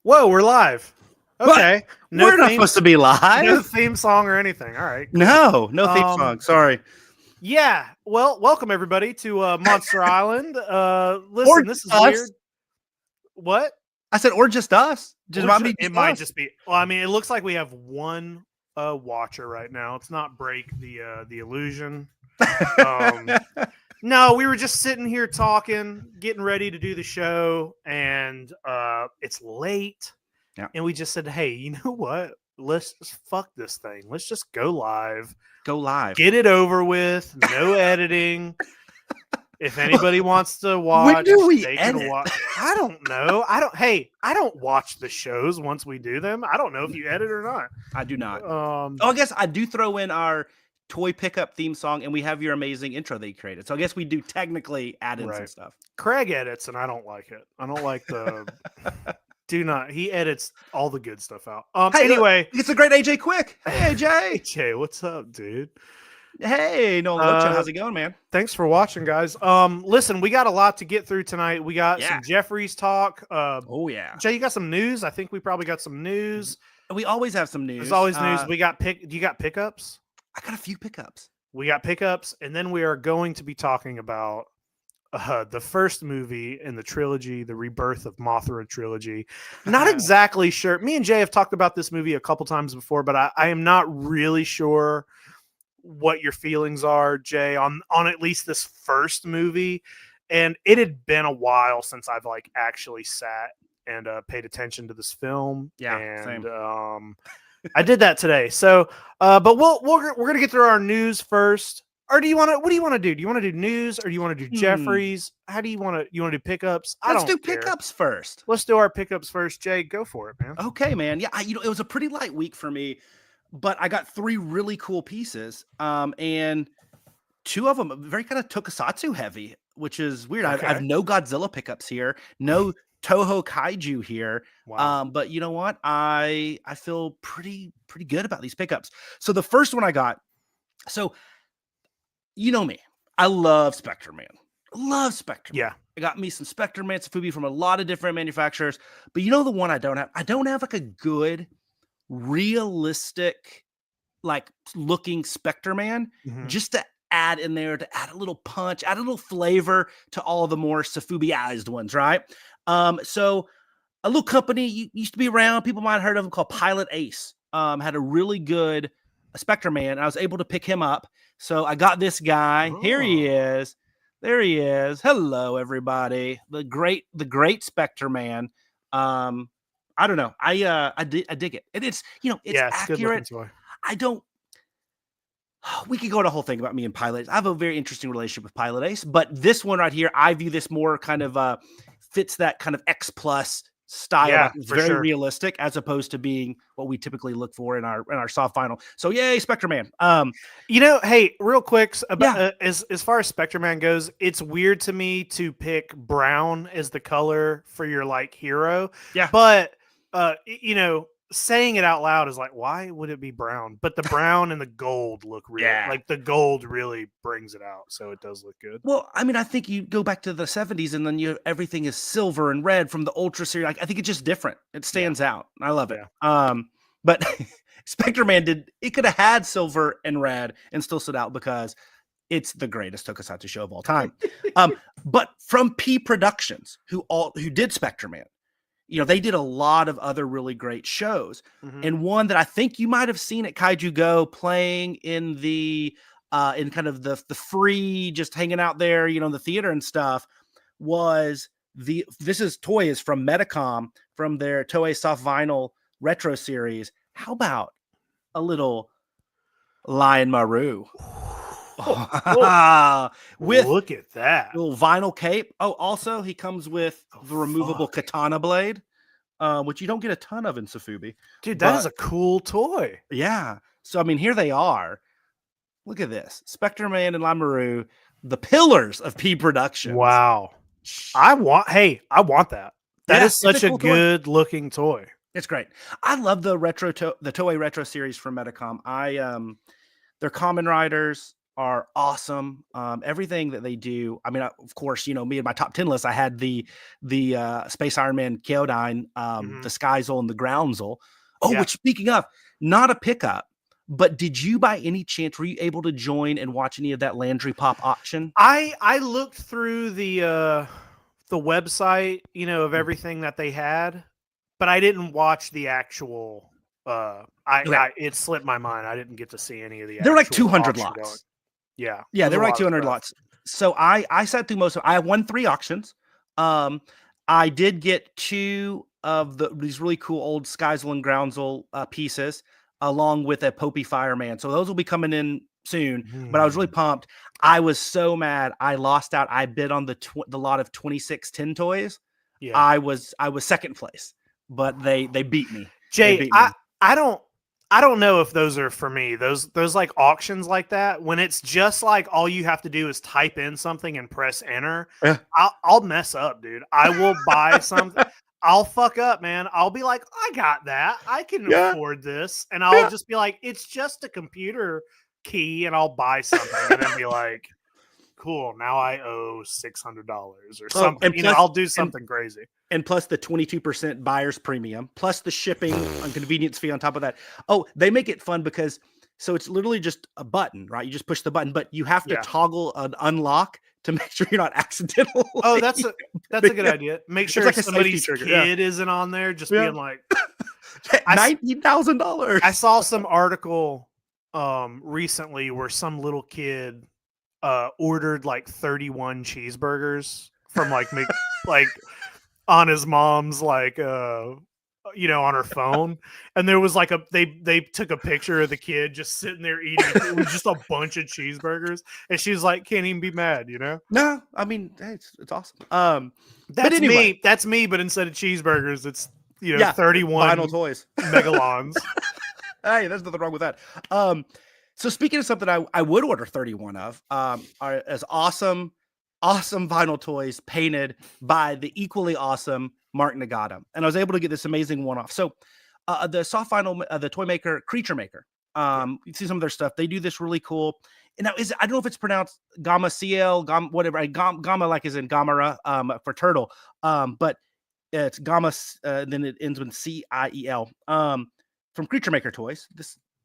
Whoa, we're live. What? Okay. We're not supposed to be No live. theme song or anything. All right. No theme Um, song. Sorry. Yeah. Well, welcome everybody to Monster Island. Or Listen, this just is us. weird. What? I said, or just us. Just might be It just might us. just be. Well, I mean, it looks like we have one watcher right now. It's not break the illusion. Um, no, we were just sitting here talking, getting ready to do the show, and it's late. Yeah. And we just said, hey, you know what? Let's just fuck this thing. Let's just go live. Go live. Get it over with. No editing. If anybody wants to watch, When do we they edit? can watch. I don't know. I don't watch the shows once we do them. I don't know if you edit or not. I do not. Um, I guess I do throw in our toy pickup theme song, and we have your amazing intro that you created. So I guess we do technically add in some Right. stuff. Craig edits, and I don't like it. I don't like the. Do not. He edits all the good stuff out. Hey, look, Anyway, it's a great AJ Quick. Hey, hey AJ. Jay, what's up, dude? Hey, Nolan Locho, how's it going, man? Thanks for watching, guys. Listen, we got a lot to get through tonight. We got some Geoffrey's talk. Oh yeah, Jay, you got some news? I think we probably got some news. we always have some news. There's always news. We got you got pickups? I got a few pickups. We got pickups, and then we are going to be talking about the first movie in the trilogy, the Rebirth of Mothra trilogy. Not exactly sure. Me and Jay have talked about this movie a couple times before, but I am not really sure what your feelings are, Jay, on at least this first movie. And it had been a while since I've like actually sat and paid attention to this film. Yeah, and same. I did that today. So, but we're gonna get through our news first. Or do you want to? What do you want to do? Do you want to do news, or do you want to do Geoffrey's? How do you want to? You want to do pickups? Let's do pickups first. Let's do our pickups first. Jay, go for it, man. Okay, man. Yeah, it was a pretty light week for me, but I got 3 really cool pieces, and 2 of them very kind of tokusatsu heavy, which is weird. Okay. I have no Godzilla pickups here, no Toho Kaiju here. Wow. But you know what? I feel pretty good about these pickups. So the first one I got, so you know me, I love Spectre-Man. Love Spectre-Man. Yeah. I got me some Spectre-Man Safubi from a lot of different manufacturers, but you know the one I don't have? I don't have like a good, realistic, like looking Spectre-Man, just to add in there, to add a little punch, add a little flavor to all the more Safubi-ized ones, right? So a little company used to be around, people might have heard of them, called Pilot Ace. Had a really good Spectre-Man. I was able to pick him up. So I got this guy. Oh. Here he is. There he is. Hello, everybody. The great Spectre-Man. I don't know. I dig it. It's it's accurate. I don't. We could go on a whole thing about me and Pilot Ace. I have a very interesting relationship with Pilot Ace, but this one right here, I view this more kind of fits that kind of X plus style. Yeah, it's very realistic, as opposed to being what we typically look for in our soft vinyl. So yay, Spectre-Man. Hey, real quick about as far as Spectre-Man goes, it's weird to me to pick brown as the color for your like hero. Yeah, but saying it out loud is like, why would it be brown? But the brown and the gold look real. Like the gold really brings it out, so it does look good. Well, I mean, I think you go back to the 70s and then everything is silver and red from the Ultra series. Like, I think it's just different. It stands out. I love it. But Spectre-Man it could have had silver and red and still stood out because it's the greatest tokusatsu show of all time. But from P Productions, who did Spectre-Man, they did a lot of other really great shows. And one that I think you might have seen at Kaiju Go playing in the in kind of the free, just hanging out there, in the theater and stuff, was Toy is from Metacom, from their Toei Soft Vinyl Retro series. How about a little Lion Maru? With look at that little vinyl cape. Oh, also he comes with the removable katana blade, which you don't get a ton of in Safubi. Dude, that is a cool toy. Yeah. So I mean, here they are. Look at this. Spectre-Man and Lion-Maru, the pillars of P Productions. Wow. I want that. That is such a good looking toy. It's great. I love the Toei Retro series from Metacom. They're Kamen Riders. are awesome. Everything that they do. I mean, of course, you know me in my top 10 list. I had the Space Iron Man Keodine, the Skyzol and the Groundzol. Oh, which speaking of, not a pickup. But did you, by any chance, were you able to join and watch any of that Landry Pop auction? I looked through the website, you know, of everything that they had, but I didn't watch the actual. It slipped my mind. I didn't get to see any of the. They're like 200 lots. Going. Yeah, they're like 200 lots. So I sat through most of. I won 3 auctions. I did get 2 of these really cool old Skyzol and Groundzol pieces, along with a Popey Fireman. So those will be coming in soon. But I was really pumped. I was so mad. I lost out. I bid on the lot of 26 10 toys. Yeah. I was second place, but they beat me. Jay, I don't know if those are for me. Those like auctions like that, when it's just like all you have to do is type in something and press enter. Yeah. I'll mess up, dude. I will buy something. I'll fuck up, man. I'll be like, I got that. I can afford this. And I'll just be like, it's just a computer key, and I'll buy something and then be like, cool, now I owe $600 or something. Plus, I'll do something crazy. And plus the 22% buyer's premium, plus the shipping and convenience fee on top of that. Oh, they make it fun because so it's literally just a button, right? You just push the button, but you have to toggle an unlock to make sure you're not accidental. Oh, that's a good idea. Make sure like somebody's kid isn't on there, just being like $19,000. I saw some article recently where some little kid ordered like 31 cheeseburgers from like like on his mom's like you know, on her phone, and there was like they took a picture of the kid just sitting there eating. It was just a bunch of cheeseburgers, and she's like, can't even be mad, you know? No, I mean, hey, it's awesome. That's me. That's me, but instead of cheeseburgers, it's 31 vinyl toys, megalons. Hey, there's nothing wrong with that. So speaking of something I would order 31 of, are as awesome vinyl toys painted by the equally awesome Mark Nagata. And I was able to get this amazing one-off. So the soft vinyl, the toy maker, Creature Maker, you see some of their stuff. They do this really cool. And now I don't know if it's pronounced Gamma CL, whatever. Gamma like is in Gamera for turtle. But it's Gamma, then it ends with CIEL. From Creature Maker Toys,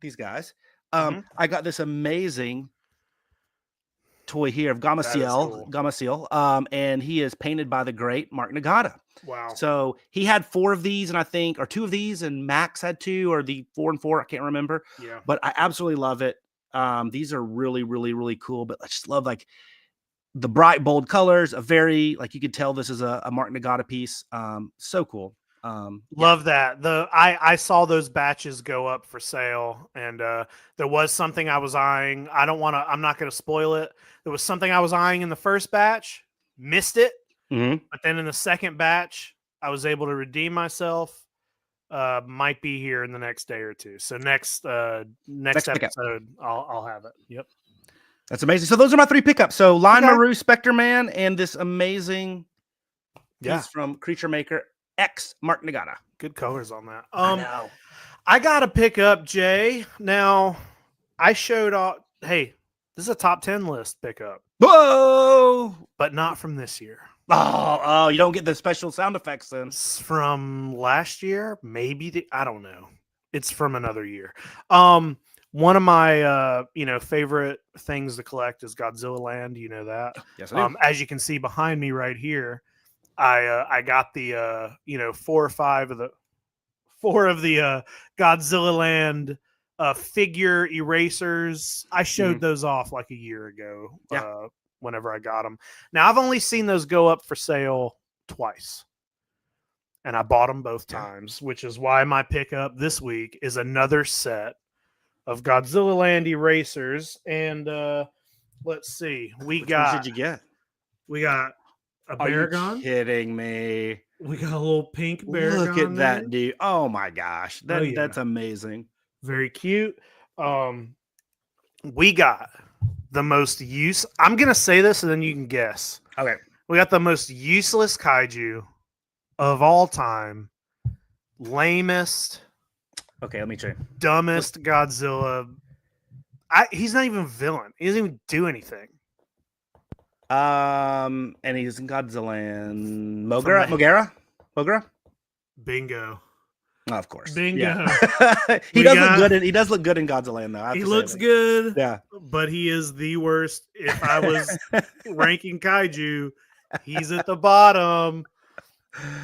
these guys. I got this amazing toy here of Gamma Seal, and he is painted by the great Mark Nagata. Wow. So he had 4 of these, and I think, or 2 of these, and Max had 2, or the 4 and 4, I can't remember. Yeah. But I absolutely love it. These are really, really, really cool. But I just love like the bright, bold colors. A very, like, you could tell this is a Mark Nagata piece. So cool. Love that. I saw those batches go up for sale, and there was something I was eyeing. I'm not going to spoil it. There was something I was eyeing in the first batch, missed it. But then in the second batch, I was able to redeem myself. Might be here in the next day or two. So next episode, I'll have it. Yep. That's amazing. So those are my 3 pickups. So Line Maru, Spectre Man, and this amazing piece from Creature Maker X Mark Nagata. Good colors on that. I got to pick up, Jay. Now, I showed off. Hey, this is a top 10 list pickup. Whoa! But not from this year. Oh, you don't get the special sound effects then. It's from last year, maybe. I don't know. It's from another year. One of my favorite things to collect is Godzilla Land. You know that. Yes, I do. As you can see behind me right here, I got the 4 or 5 of the Godzilla Land figure erasers. I showed those off like a year ago. Whenever I got them. Now I've only seen those go up for sale twice, and I bought them both times, which is why my pickup this week is another set of Godzilla Land erasers. And let's see, Which ones did you get? We got a Baragon. Are you kidding me? We got a little pink Baragon. Look at that dude! Oh my gosh, that's amazing. Very cute. We got the most I'm going to say this and then you can guess. Okay. We got the most useless kaiju of all time. Lamest. Okay, let me check. Dumbest Godzilla He's not even a villain. He doesn't even do anything. And he's in Godzilla and Mogra. Bingo. Oh, of course. Bingo. Yeah. He does look good in Godzilla Land, though. He looks good. Yeah. But he is the worst. If I was ranking kaiju, he's at the bottom.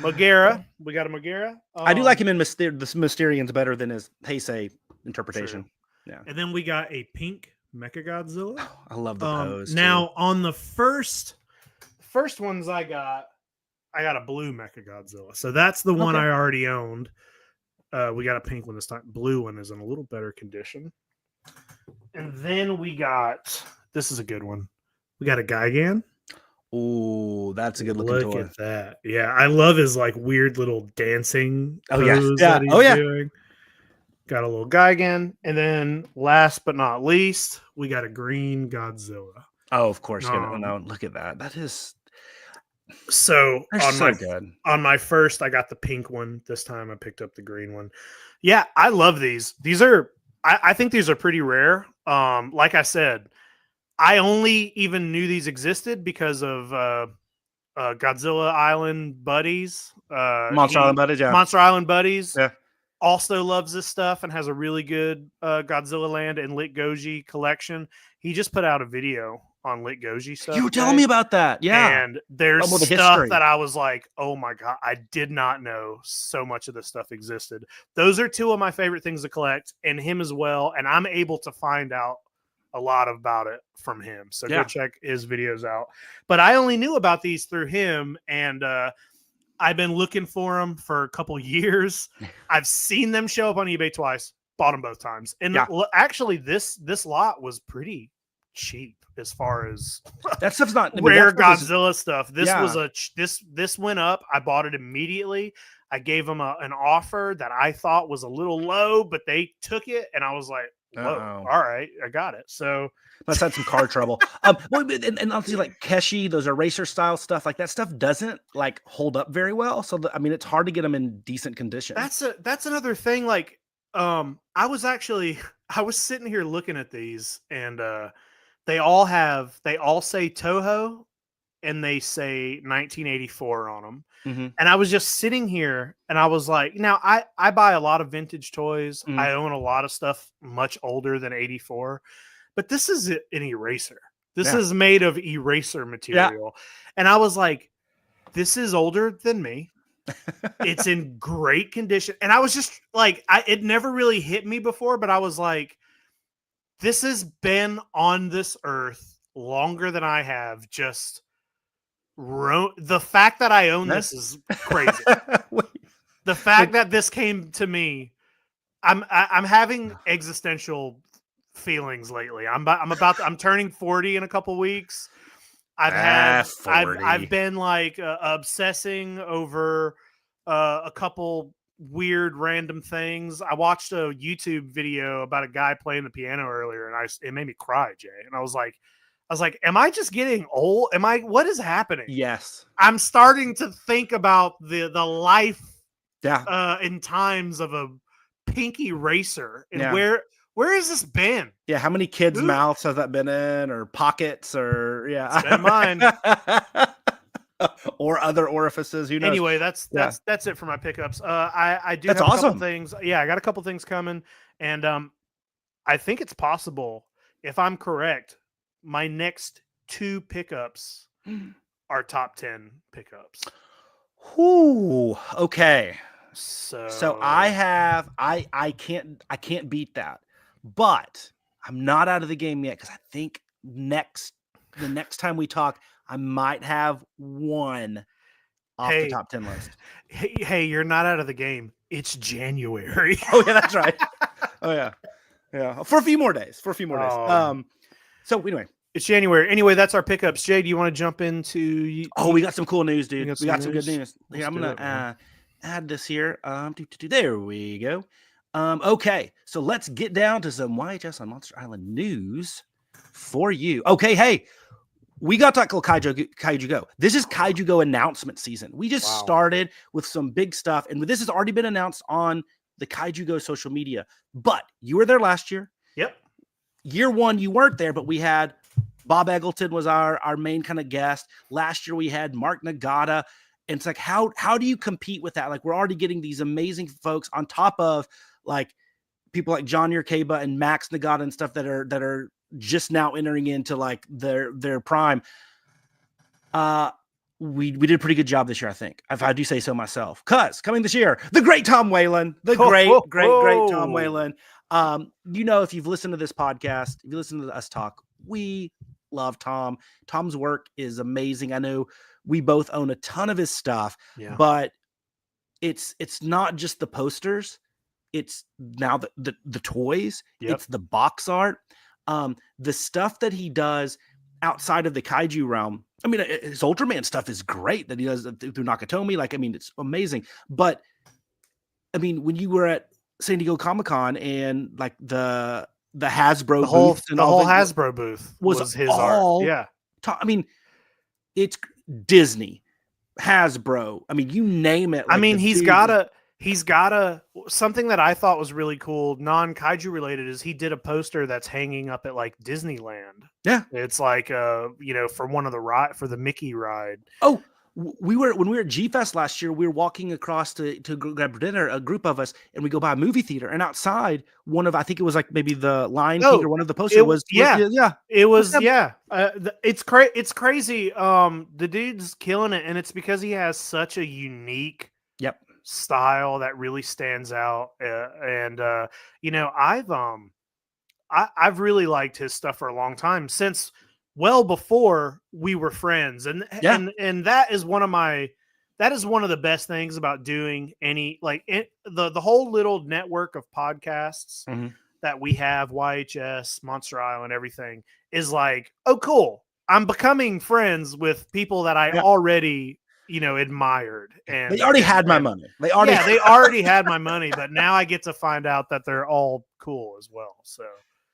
Magera. We got a Magera. I do like him in the Mysterians better than his Heisei interpretation. True. Yeah. And then we got a pink Mechagodzilla. Oh, I love the pose. Now, on the first ones I got a blue Mechagodzilla. So that's the one I already owned. We got a pink one this time. Blue one is in a little better condition. And then we got, this is a good one. We got a Gigan. Oh, that's a good looking toy. Look at that. Yeah, I love his like weird little dancing pose that he's doing. Got a little Gigan. And then last but not least, we got a green Godzilla. Oh, of course. No, look at that. That is so good. On my first, I got the pink one. This time I picked up the green one. Yeah, I love these. These are I think these are pretty rare. Like I said, I only even knew these existed because of Godzilla Island Buddies. Monster Island Buddies, yeah. Monster Island Buddies. Yeah. Also loves this stuff and has a really good Godzilla Land and Lit Goji collection. He just put out a video on Lit Goji stuff. You were telling me about that. Yeah. And there's stuff that I was like, oh my God, I did not know so much of this stuff existed. Those are two of my favorite things to collect, and him as well. And I'm able to find out a lot about it from him. So go check his videos out. But I only knew about these through him, and I've been looking for them for a couple years. I've seen them show up on eBay twice, bought them both times. And actually this lot was pretty cheap as far as that stuff's not rare Godzilla stuff. This was this went up. I bought it immediately. I gave them an offer that I thought was a little low, but they took it, and I was like, whoa, all right, I got it. So let's had some car trouble. And obviously, like Keshi, those eraser style stuff, like that stuff doesn't like hold up very well. So I mean, it's hard to get them in decent condition. That's another thing. Like, I was sitting here looking at these, and they all say Toho, and they say 1984 on them. Mm-hmm. And I was just sitting here, and I was like, now I buy a lot of vintage toys. Mm-hmm. I own a lot of stuff much older than 84, but this is an eraser. This is made of eraser material. And I was like, this is older than me. It's in great condition. And I was just like, it never really hit me before, but I was like, this has been on this earth longer than I have. Just the fact that I own this is crazy. The fact that this came to me, I'm having existential feelings lately. I'm turning 40 in a couple weeks. I've been like obsessing over a couple weird random things. I watched a YouTube video about a guy playing the piano earlier, and it made me cry, Jay. And I was like, am I just getting old? What is happening? Yes. I'm starting to think about the life in times of a pinky racer, and where has this been? Yeah, how many kids' mouths has that been in, or pockets, or it's been mine. Or other orifices. Who knows? Anyway, that's it for my pickups. I do have a couple things. Yeah, I got a couple things coming, and I think it's possible, if I'm correct, my next 2 pickups are top 10 pickups. Ooh, okay. So I can't beat that, but I'm not out of the game yet, because I think the next time we talk, I might have one off the top 10 list. Hey, you're not out of the game. It's January. Oh yeah, that's right. Oh yeah. For a few more days. So anyway, it's January. Anyway, that's our pickups. Jay, do you want to jump into? Oh, we got some cool news, dude. We got some good news. Here, I'm gonna add this here. There we go. Okay, so let's get down to some YHS on Monster Island news for you. Okay, hey, we got to talk about Kaiju Go. This is Kaiju Go announcement season. We just started with some big stuff, and this has already been announced on the Kaiju Go social media. But you were there last year. Yep. year one, you weren't there, but we had Bob Eggleton was our main kind of guest. Last year we had Mark Nagata. And it's like, how do you compete with that? Like, we're already getting these amazing folks on top of like people like John Yerkeba and Max Nagata and stuff that are just now entering into like their prime. We did a pretty good job this year, I think, if I do say so myself. Cause coming this year, the great Tom Whalen, the great Tom Whalen. If you've listened to this podcast, if you listen to us talk, we love Tom. Tom's work is amazing. I know we both own a ton of his stuff, but it's not just the posters. It's now the toys. It's the box art. The stuff that he does outside of the kaiju realm. I mean, his Ultraman stuff is great that he does through Nakatomi. Like, I mean, it's amazing. But I mean, when you were at San Diego Comic-Con and like the Hasbro booth and the whole Hasbro booth was his art. Yeah. I mean, it's Disney, Hasbro. I mean, you name it. Like, I mean, he's got a something that I thought was really cool, non-kaiju related, is he did a poster that's hanging up at like Disneyland. Yeah. It's like for one of for the Mickey ride. Oh, when we were at G-Fest last year, we were walking across to grab dinner, a group of us, and we go by a movie theater, and outside I think it was like maybe the Lion King or one of the posters was it's crazy. The dude's killing it, and it's because he has such a unique style that really stands out. I've really liked his stuff for a long time, since well before we were friends. And that is one of the best things about doing the whole little network of podcasts that we have, YHS, Monster Island, everything, is like, oh, cool. I'm becoming friends with people that I already admired, and they already had my money. They already had my money, but now I get to find out that they're all cool as well. So,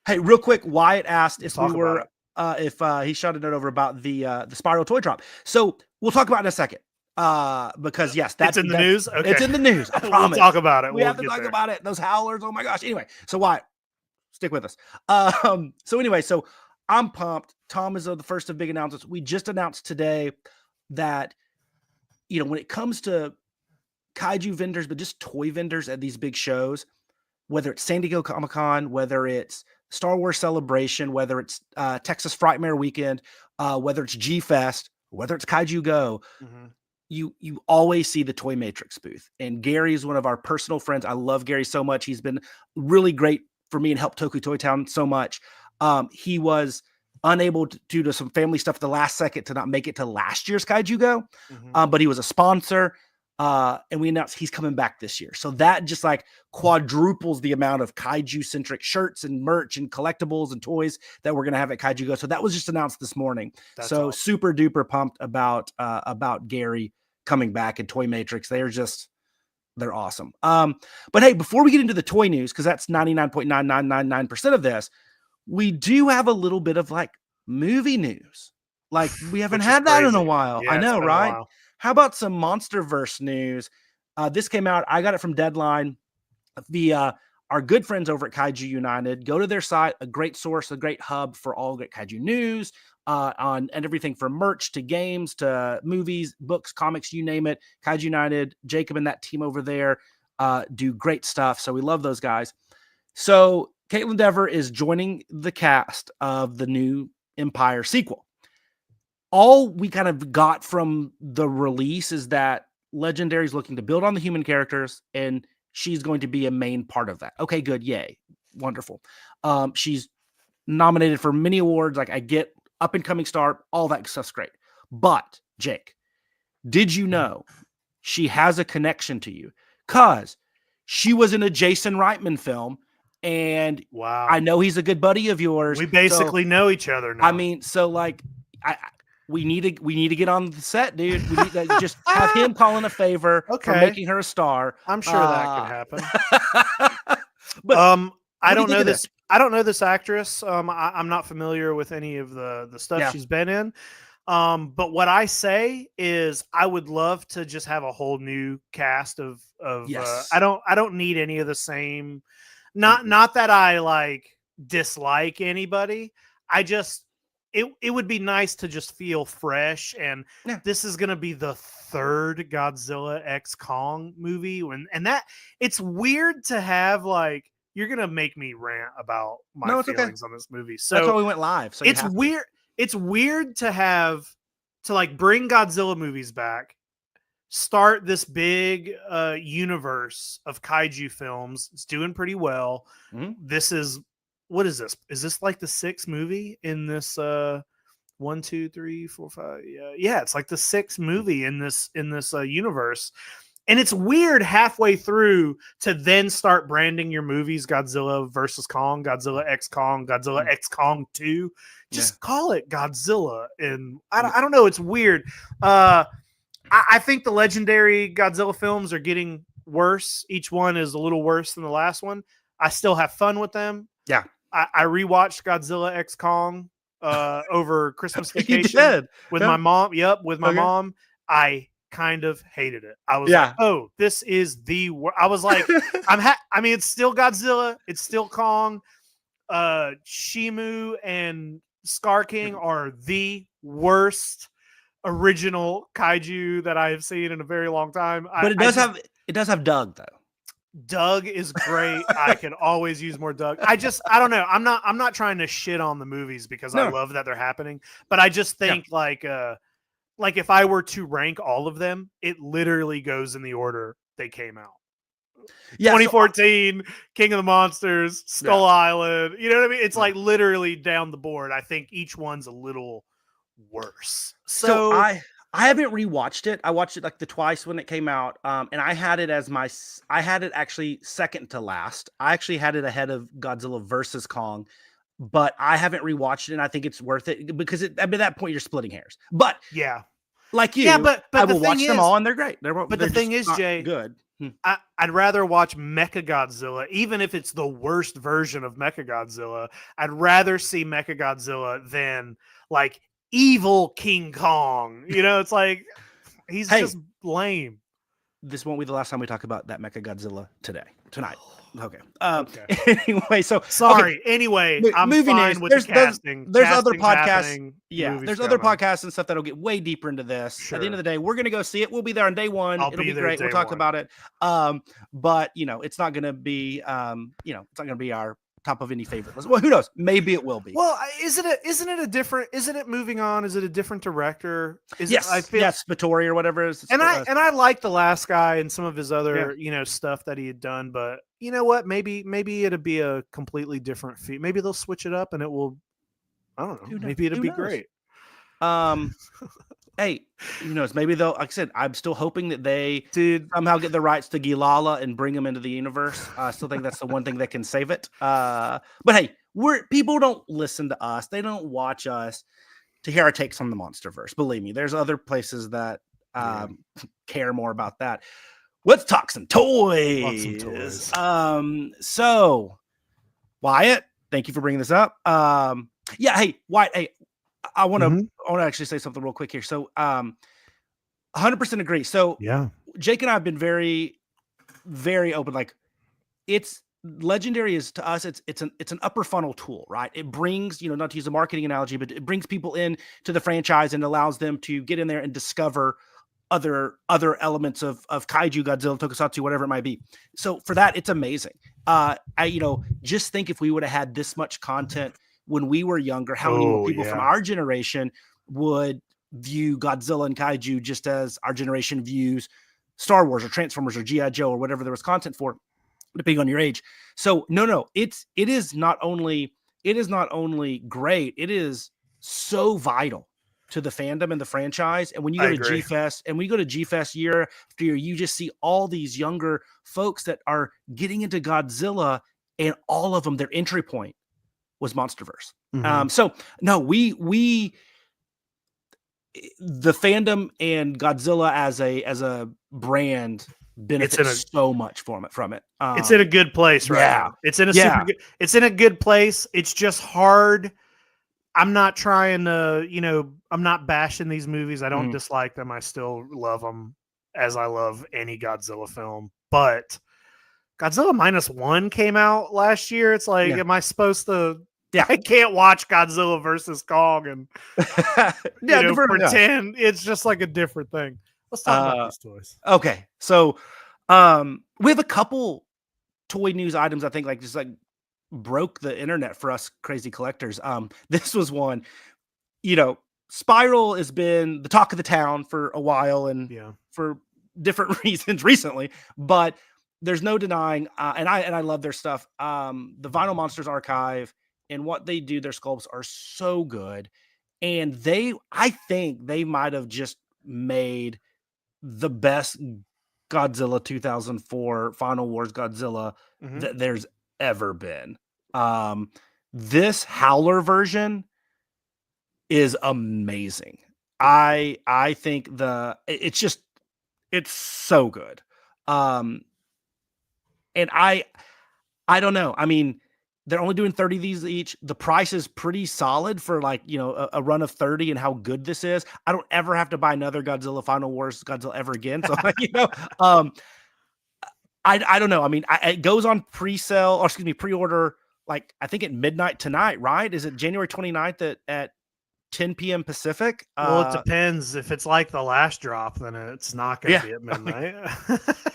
hey, real quick, Wyatt asked if we were, if he shot a note over about the Spiral toy drop. So we'll talk about it in a second. Because yes, that's in the news. Okay. It's in the news. I promise. We'll talk about it. We have to talk about it. Those howlers. Oh my gosh. Anyway, so Wyatt, stick with us. So I'm pumped. Tom is the first of big announcements. We just announced today that, when it comes to kaiju vendors, but just toy vendors at these big shows, whether it's San Diego Comic-Con, whether it's Star Wars Celebration, whether it's Texas Frightmare Weekend, whether it's G-Fest, whether it's Kaiju Go, you always see the Toy Matrix booth. And Gary is one of our personal friends. I love Gary so much. He's been really great for me and helped Toku Toy Town so much. He was unable to, due to some family stuff, the last second to not make it to last year's Kaiju Go, but he was a sponsor, and we announced he's coming back this year. So that just like quadruples the amount of kaiju-centric shirts and merch and collectibles and toys that we're going to have at Kaiju Go. So that was just announced this morning. That's awesome. Super duper pumped about Gary coming back and Toy Matrix. They're awesome. But hey, before we get into the toy news, because that's 99.9999% of this, we do have a little bit of like movie news. Like we haven't had that in a while. Yeah, I know, right? How about some MonsterVerse news? This came out. I got it from Deadline via our good friends over at Kaiju United. Go to their site, a great source, a great hub for all great kaiju news and everything from merch to games to movies, books, comics, you name it. Kaiju United, Jacob and that team over there do great stuff. So we love those guys. So Caitlin Dever is joining the cast of the new Empire sequel. All we kind of got from the release is that Legendary is looking to build on the human characters, and she's going to be a main part of that. Okay, good. Yay. Wonderful. She's nominated for many awards. Like I get up and coming star, all that stuff's great. But Jake, did you know she has a connection to you? Cause she was in a Jason Reitman film. And wow, I know he's a good buddy of yours. We basically know each other now. I mean, so like, we need to get on the set, dude. We need to just have him calling a favor for making her a star. I'm sure that could happen. But I don't know this. I don't know this actress. I'm not familiar with any of the stuff she's been in. But what I say is I would love to just have a whole new cast of I don't need any of the same. Not that I like dislike anybody. I just it would be nice to just feel fresh, and this is going to be the third Godzilla X Kong movie, and that it's weird to have like you're going to make me rant about my feelings on this movie. So that's why we went live. So it's weird. It's weird to have to like bring Godzilla movies back, start this big universe of kaiju films. It's doing pretty well. This is what is this? Is this like the sixth movie in this 1, 2, 3, 4, 5? Yeah, it's like the sixth movie in this universe. And it's weird halfway through to then start branding your movies Godzilla versus Kong, Godzilla X Kong, Godzilla X Kong 2. Just call it Godzilla. And I don't know. It's weird. I think the legendary Godzilla films are getting worse. Each one is a little worse than the last one. I still have fun with them. Yeah. I rewatched Godzilla X Kong over Christmas vacation with my mom. Yep, with my mom. I kind of hated it. I was like, "Oh, this is the." I was like, I mean, it's still Godzilla. It's still Kong. Shimu and Scar King are the worst original kaiju that I have seen in a very long time. But it does have Doug though. Doug is great. I can always use more Doug. I don't know. I'm not trying to shit on the movies because I love that they're happening, but I just think like if I were to rank all of them, it literally goes in the order they came out. 2014, King of the Monsters, Skull Island. You know what I mean? It's like literally down the board. I think each one's a little worse. So I haven't rewatched it. I watched it like the twice when it came out, and I had it as I had it actually second to last. I actually had it ahead of Godzilla versus Kong, but I haven't rewatched it, and I think it's worth it because at that point you're splitting hairs. But like you, but I will watch them all, and they're great. But the thing is, Jay, good. I'd rather watch Mechagodzilla, even if it's the worst version of Mechagodzilla. I'd rather see Mechagodzilla than like evil King Kong. You know, it's like he's just lame. This won't be the last time we talk about that Mechagodzilla tonight. Okay. Anyway, so sorry. Okay. Anyway, I'm fine with the casting. There's other podcasts. There's other podcasts and stuff that'll get way deeper into this. Sure. At the end of the day, we're gonna go see it. We'll be there on day one. It'll be great. We'll talk about it. But it's not gonna be it's not gonna be our top of any favorite list. Well, who knows? Maybe it will be. Well, isn't it moving on? Is it a different director? Yes, Spittori or whatever it is. And I like the last guy and some of his other stuff that he had done, but you know what? Maybe it'll be a completely different feat. Maybe they'll switch it up and it will. I don't know. Maybe it'll be great. Hey, who knows? Maybe they'll. Like I said, I'm still hoping that they somehow get the rights to Gilala and bring him into the universe. I still think that's the one thing that can save it. But hey, people don't listen to us. They don't watch us to hear our takes on the MonsterVerse. Believe me, there's other places that care more about that. Let's talk some toys. So Wyatt, thank you for bringing this up. Hey, Wyatt. Hey. I want to actually say something real quick here. So, 100% agree. So, Jake and I have been very, very open. Like, it's legendary is to us. It's an upper funnel tool, right? It brings, not to use a marketing analogy, but it brings people in to the franchise and allows them to get in there and discover other elements of kaiju, Godzilla, Tokusatsu, whatever it might be. So for that, it's amazing. Just think if we would have had this much content when we were younger, how many more people from our generation would view Godzilla and kaiju just as our generation views Star Wars or Transformers or G.I. Joe or whatever there was content for, depending on your age. So no, it is not only great, it is so vital to the fandom and the franchise. And when you go to G-Fest year after year, you just see all these younger folks that are getting into Godzilla, and all of them, their entry point was MonsterVerse. So no, we the fandom and Godzilla as a brand benefits so much from it. It's in a good place right now. It's in a good place. It's just hard. I'm not trying to, I'm not bashing these movies. I don't dislike them. I still love them as I love any Godzilla film, but Godzilla -1 came out last year. It's like, am I supposed to? Yeah. I can't watch Godzilla versus Kong and pretend it's just like a different thing. Let's talk about these toys. Okay, so we have a couple toy news items. I think just broke the internet for us crazy collectors. This was one. Spiral has been the talk of the town for a while, and for different reasons recently, but there's no denying, and I love their stuff. The Vinyl Monsters archive and what they do, their sculpts are so good, and I think they might have just made the best Godzilla 2004 Final Wars Godzilla that there's ever been. This Howler version is amazing. I think it's so good. And I don't know. I mean, they're only doing 30 of these each. The price is pretty solid for a run of 30 and how good this is. I don't ever have to buy another Godzilla Final Wars Godzilla ever again. So, I don't know. I mean, it goes on pre-order, I think at midnight tonight, right? Is it January 29th at 10 p.m. Pacific? Well, it depends. If it's like the last drop, then it's not going to be at midnight.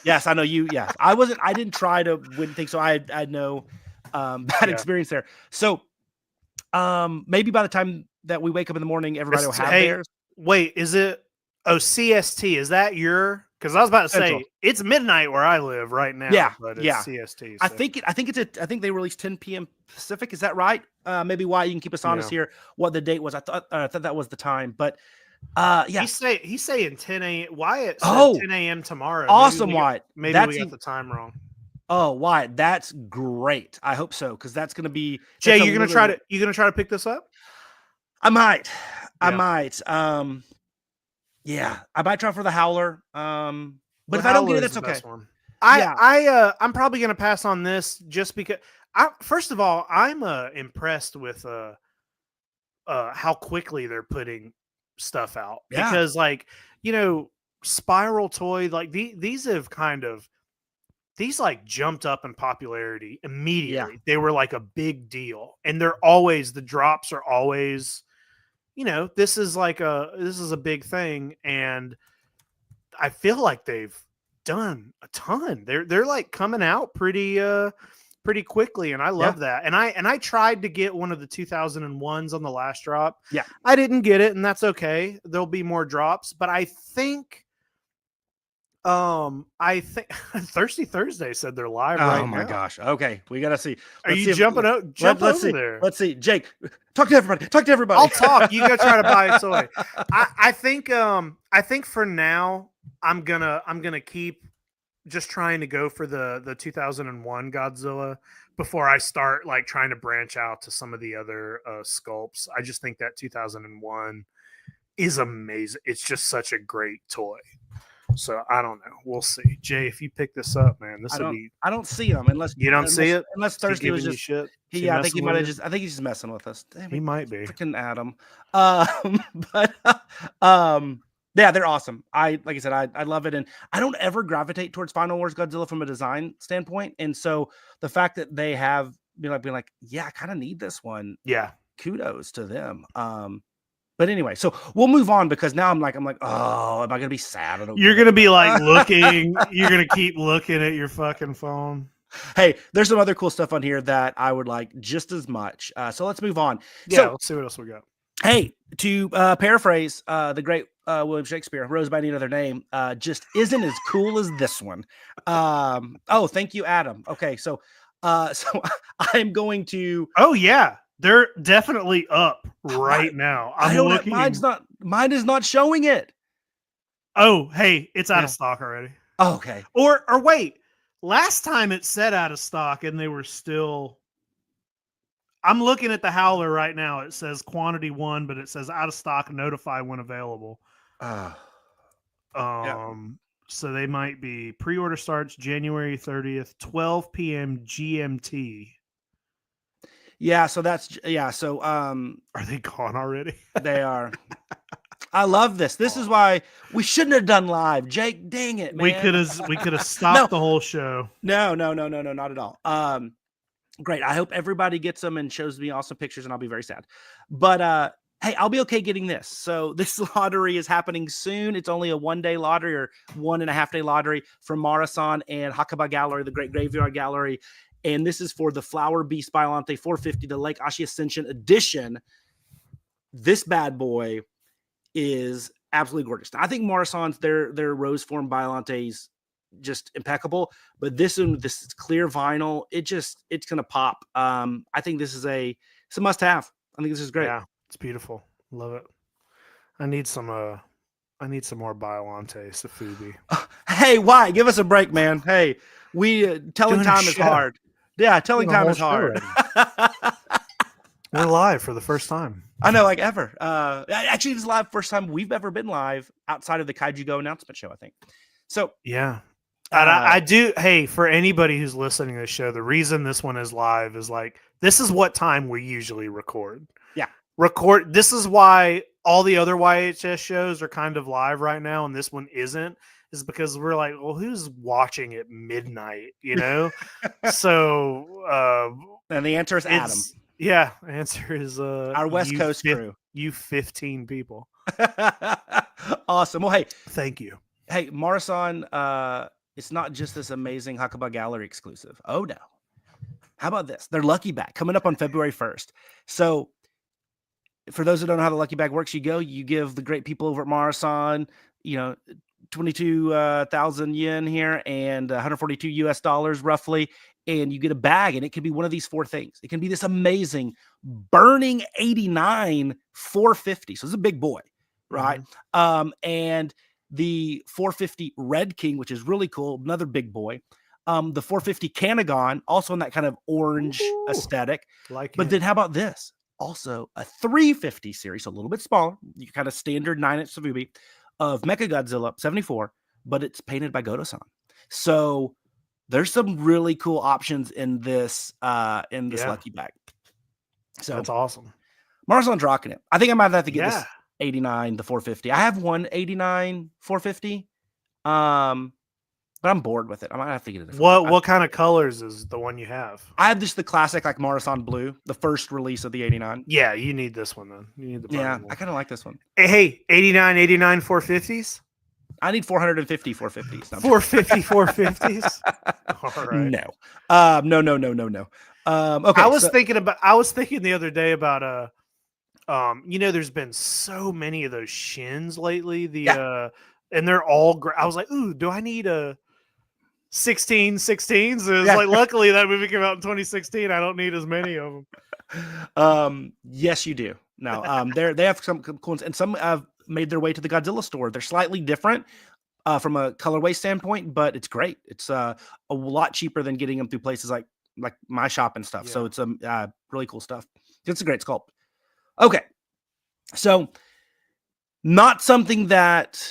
Yes, I know you. Yes, I didn't try to win things, so I had no bad experience there. So maybe by the time that we wake up in the morning, everybody will have theirs. Wait, is it CST? Is that your? Because I was about to say it's midnight where I live right now. Yeah, but it's CST. So. I think they released 10 p.m. Pacific. Is that right? Maybe why you can keep us honest here. What the date was? I thought that was the time, but He's saying 10 a.m. Wyatt said 10 a.m. tomorrow. Awesome, Wyatt. Maybe we got the time wrong. Oh, Wyatt, that's great. I hope so, because that's going to be Jay. You're gonna try to pick this up. I might. Yeah, I might try for the Howler. But if I don't get it, that's okay. I'm probably gonna pass on this just because. First of all, I'm impressed with how quickly they're putting stuff out. Yeah. Because Spiral Toy, these have jumped up in popularity immediately. They were like a big deal, and the drops are always. This is a big thing, and I feel like they've done a ton. They're coming out pretty quickly, and I love that. And I tried to get one of the 2001s on the last drop. Yeah, I didn't get it, and that's okay. There'll be more drops, but I think Thirsty Thursday said they're live right now. Oh my gosh. Okay, we gotta see. Are you jumping up? Let's see. There. Let's see. Jake, talk to everybody. I'll talk. You go try to buy a toy. I think for now I'm gonna keep just trying to go for the 2001 Godzilla before I start trying to branch out to some of the other sculpts. I just think that 2001 is amazing. It's just such a great toy. So I don't know. We'll see. Jay, if you pick this up, man, I don't see him unless you don't see it. Unless Thirsty was just shit. I think he might have just. I think he's just messing with us. Damn, he might be. Freaking Adam. Yeah, they're awesome. Like I said, I love it, and I don't ever gravitate towards Final Wars Godzilla from a design standpoint, and so the fact that they have been like, yeah, I kind of need this one. Yeah, kudos to them. But anyway, so we'll move on because now I'm like, oh, am I gonna be sad? You're gonna be looking. You're gonna keep looking at your fucking phone. Hey, there's some other cool stuff on here that I would like just as much. So let's move on. Yeah, let's see what else we got. Hey, to paraphrase the great William Shakespeare, Rose by Any Other Name, just isn't as cool as this one. Oh, thank you, Adam. Okay, so I'm going to. Oh yeah. They're definitely up right now. I don't looking. Mine is not showing it. Oh, hey, it's out of stock already. Oh, okay. Or wait, last time it said out of stock and they were still. I'm looking at the Howler right now. It says quantity 1, but it says out of stock. Notify when available. So they might be pre-order starts January 30th, 12 p.m. GMT. Yeah, so that's So are they gone already? They are. I love this. This is why we shouldn't have done live. Jake, dang it, man. We could have stopped the whole show. No, not at all. Great. I hope everybody gets them and shows me awesome pictures, and I'll be very sad. But hey, I'll be okay getting this. So this lottery is happening soon. It's only a 1-day lottery or 1.5-day lottery from Marasan and Hakaba Gallery, the Great Graveyard Gallery. And this is for the Flower Beast Biolante 450, the Lake Ashi Ascension edition. This bad boy is absolutely gorgeous. I think Marasan's their rose form Biolante's just impeccable, but this one, this clear vinyl, it's gonna pop. I think it's a must-have. I think this is great. Yeah, it's beautiful. Love it. I need some more Biolante Safubi. Hey, why? Give us a break, man. Hey, telling time is hard. Yeah, telling time is hard. We're live for the first time. I know, like ever. Actually, it's live first time we've ever been live outside of the Kaiju Go announcement show, I think. So yeah. And I do. Hey, for anybody who's listening to the show, the reason this one is live is like, this is what time we usually record. Yeah. This is why all the other YHS shows are kind of live right now. And this one isn't, is because we're like, well, who's watching at midnight, you know? So, and the answer is Adam. Yeah. Answer is, our West Coast crew. You 15 people. Awesome. Well, hey, thank you. Hey, Marasan, it's not just this amazing Hakaba Gallery exclusive. Oh, no. How about this? Their Lucky Bag coming up on February 1st. So for those who don't know how the Lucky Bag works, you give the great people over at Marasan, 22,000 yen here and 142 US dollars roughly. And you get a bag, and it could be one of these 4 things. It can be this amazing burning 89 450. So it's a big boy, right? Mm-hmm. And the 450 Red King, which is really cool, another big boy. The 450 Canagon, also in that kind of orange aesthetic. But then how about this? Also a 350 series, so a little bit smaller, you kind of standard 9-inch Safubi of Mechagodzilla 74, but it's painted by Godo-san. So there's some really cool options in this Lucky Bag. So that's awesome. Marasan's rocking it. I think I might have to get this 89, the 450. I have one 89 450. But I'm bored with it. I might have to get it. What kind of colors is the one you have? I have just the classic, like Marasan blue, the first release of the 89. Yeah, you need this one then. You need the one. I kind of like this one. Hey, 89 450s? I need 450 450s. 450 450s? All right. No. Okay. I was thinking the other day about there's been so many of those shins lately. And they're all I was like, ooh, do I need a 16s? It was like, luckily that movie came out in 2016. I don't need as many of them. Yes, you do. No, they have some cool ones, and some have made their way to the Godzilla store. They're slightly different from a colorway standpoint, but it's great. It's a lot cheaper than getting them through places like my shop and stuff. Yeah. So it's really cool stuff. It's a great sculpt. Okay, so not something that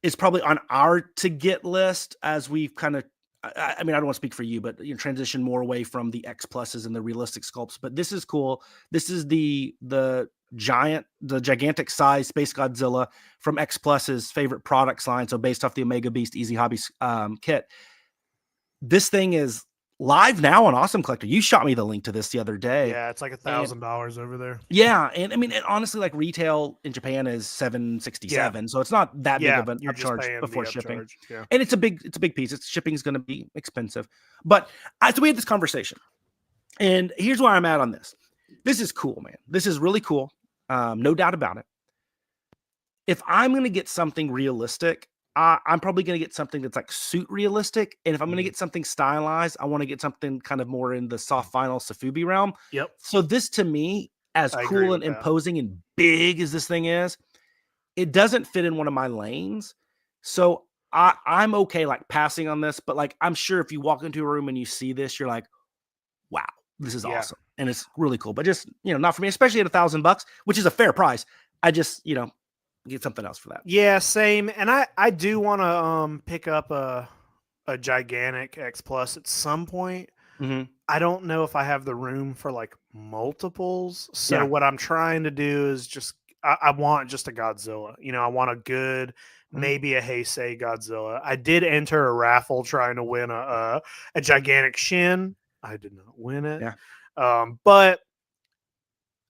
is probably on our to get list, as we've kind of, I mean, I don't want to speak for you, but transition more away from the X pluses and the realistic sculpts. But this is cool. This is the gigantic size Space Godzilla from X Plus's favorite products line. So based off the Omega Beast Easy Hobbies kit. This thing is live now on Awesome Collector. You shot me the link to this the other day. Yeah, it's like $1,000 over there. Yeah, and I mean, honestly, like retail in Japan is $767, so it's not that big of an upcharge before shipping. Yeah. And it's a big piece. Shipping is going to be expensive. But so we had this conversation, and here's where I'm at on this. This is cool, man. This is really cool. No doubt about it. If I'm going to get something realistic, I'm probably going to get something that's like suit realistic. And if I'm going to get something stylized, I want to get something kind of more in the soft vinyl Safubi realm. Yep. So this to me, as cool and imposing and big as this thing is, it doesn't fit in one of my lanes. So I'm okay like passing on this, but like, I'm sure if you walk into a room and you see this, you're like, wow, this is awesome. And it's really cool, but just, not for me, especially at $1,000, which is a fair price. I just, get something else for that. Yeah, same. And I do want to pick up a gigantic X Plus at some point. Mm-hmm. I don't know if I have the room for like multiples. So what I'm trying to do is I want just a Godzilla. You know, I want a good, maybe a Heisei Godzilla. I did enter a raffle trying to win a gigantic Shin. I did not win it. Yeah. But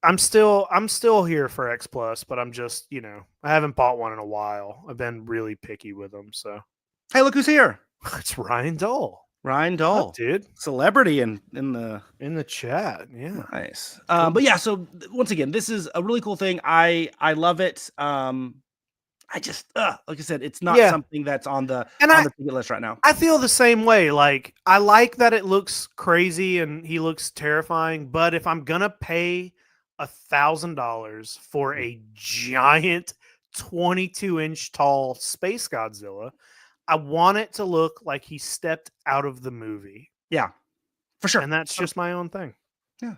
I'm still here for X Plus, but I'm just, you know, I haven't bought one in a while. I've been really picky with them. So Hey, look who's here. it's Ryan Dole. Ryan Dole, up, dude, celebrity in the chat. Yeah, nice. But yeah, so once again, this is a really cool thing. I love it. I just like I said, it's not something that's on the ticket list right now. I feel the same way. Like, I like that it looks crazy and he looks terrifying, but if I'm gonna pay $1,000 for a giant 22-inch tall space Godzilla, I want it to look like he stepped out of the movie. Yeah, for sure. And that's just my own thing. Yeah.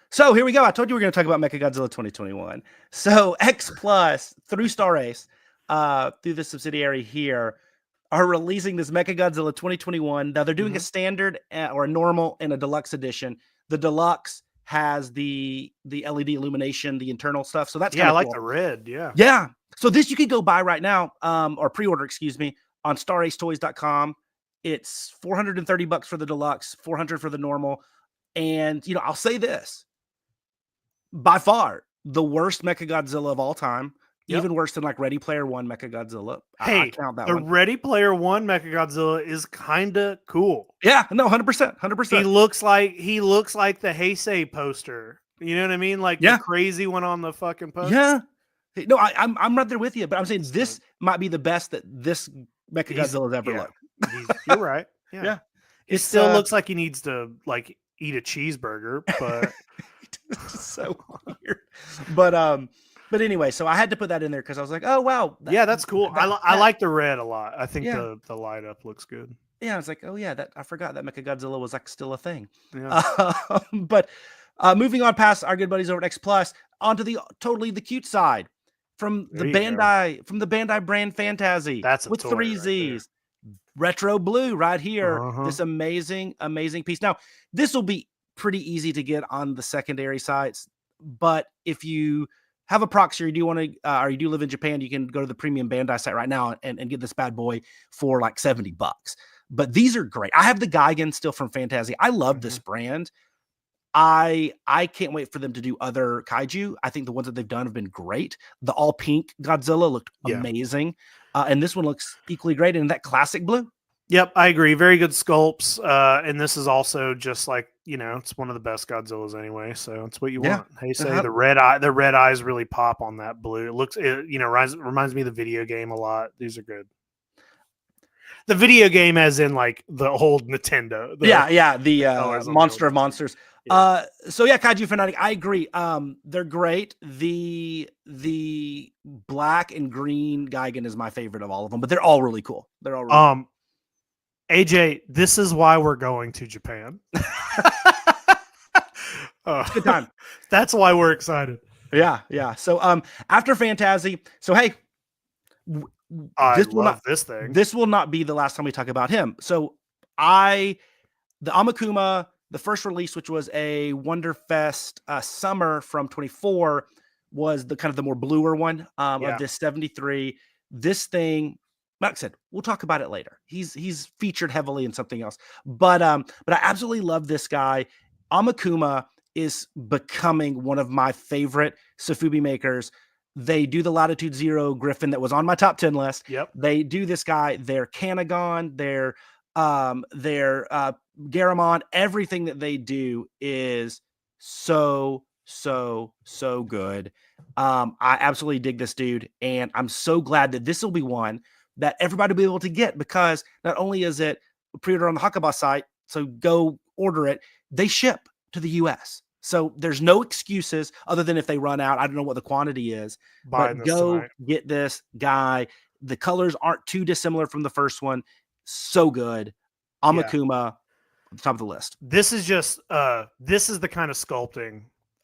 So here we go. I told you we're going to talk about Mechagodzilla 2021. So X Plus through Star Ace, through the subsidiary here, are releasing this Mechagodzilla 2021. Now they're doing a standard or a normal and a deluxe edition. The deluxe has the LED illumination, the internal stuff. So that's I like cool. the red. Yeah. Yeah. So this you can go buy right now, or pre-order, excuse me, on staracetoys.com. It's $430 for the deluxe, $400 for the normal. And, you know, I'll say this, by far the worst Mechagodzilla of all time, even worse than like Ready Player One Mechagodzilla. Hey, I count that the one. Ready Player One Mechagodzilla is kind of cool. Yeah, no, 100%. He looks like the Heisei poster. You know what I mean? Like the crazy one on the fucking poster. Yeah. No, I'm right there with you, but I'm saying this might be the best that this Mechagodzilla has ever looked. You're right. Yeah. Yeah. It still looks like he needs to like eat a cheeseburger, but so weird. But anyway, so I had to put that in there because I was like, oh wow. That's cool. I like the red a lot. I think the light up looks good. Yeah, I was like, oh yeah, I forgot that Mechagodzilla was like still a thing. Yeah. But moving on past our good buddies over at X Plus, onto the cute side. From the Bandai brand Phantasy. That's with 3 Z's. Retro blue right here. This amazing piece. Now, this will be pretty easy to get on the secondary sites, but if you have a proxy or you do want to, or you do live in Japan, you can go to the premium Bandai site right now and get this bad boy for like $70. But these are great. I have the Gigan still from Phantasy. I love this brand. I can't wait for them to do other kaiju. I think the ones that they've done have been great. The all pink Godzilla looked amazing. And this one looks equally great in that classic blue. Yep, I agree. Very good sculpts. And this is also just like, you know, it's one of the best Godzillas anyway. So it's what you want. Hey, say the red eyes really pop on that blue. It reminds me of the video game a lot. These are good. The video game as in like the old Nintendo. The Monster of Monsters. Yeah. Kaiju Fanatic, I agree. They're great. The black and green Gigan is my favorite of all of them, but they're all really cool. They're all really cool. AJ, this is why we're going to Japan. Good time. That's why we're excited. Yeah. So after Phantasy, so hey, I love this thing. This will not be the last time we talk about him. So the Amakuma, the first release, which was a Wonderfest summer from 24, was the kind of the more bluer one of this 73. This thing, like I said, we'll talk about it later. He's featured heavily in something else, but I absolutely love this guy. Amakuma is becoming one of my favorite Sofubi makers. They do the Latitude Zero Griffin that was on my top 10 list. Yep. They do this guy, their Kanagon, their Garamond, everything that they do is so good. I absolutely dig this dude, and I'm so glad that this will be one that everybody will be able to get, because not only is it pre-order on the Hakaba site, so go order it, they ship to the US. So there's no excuses other than if they run out. I don't know what the quantity is, but go get this guy. The colors aren't too dissimilar from the first one. So good. Amakuma, top of the list. This is just this is the kind of sculpting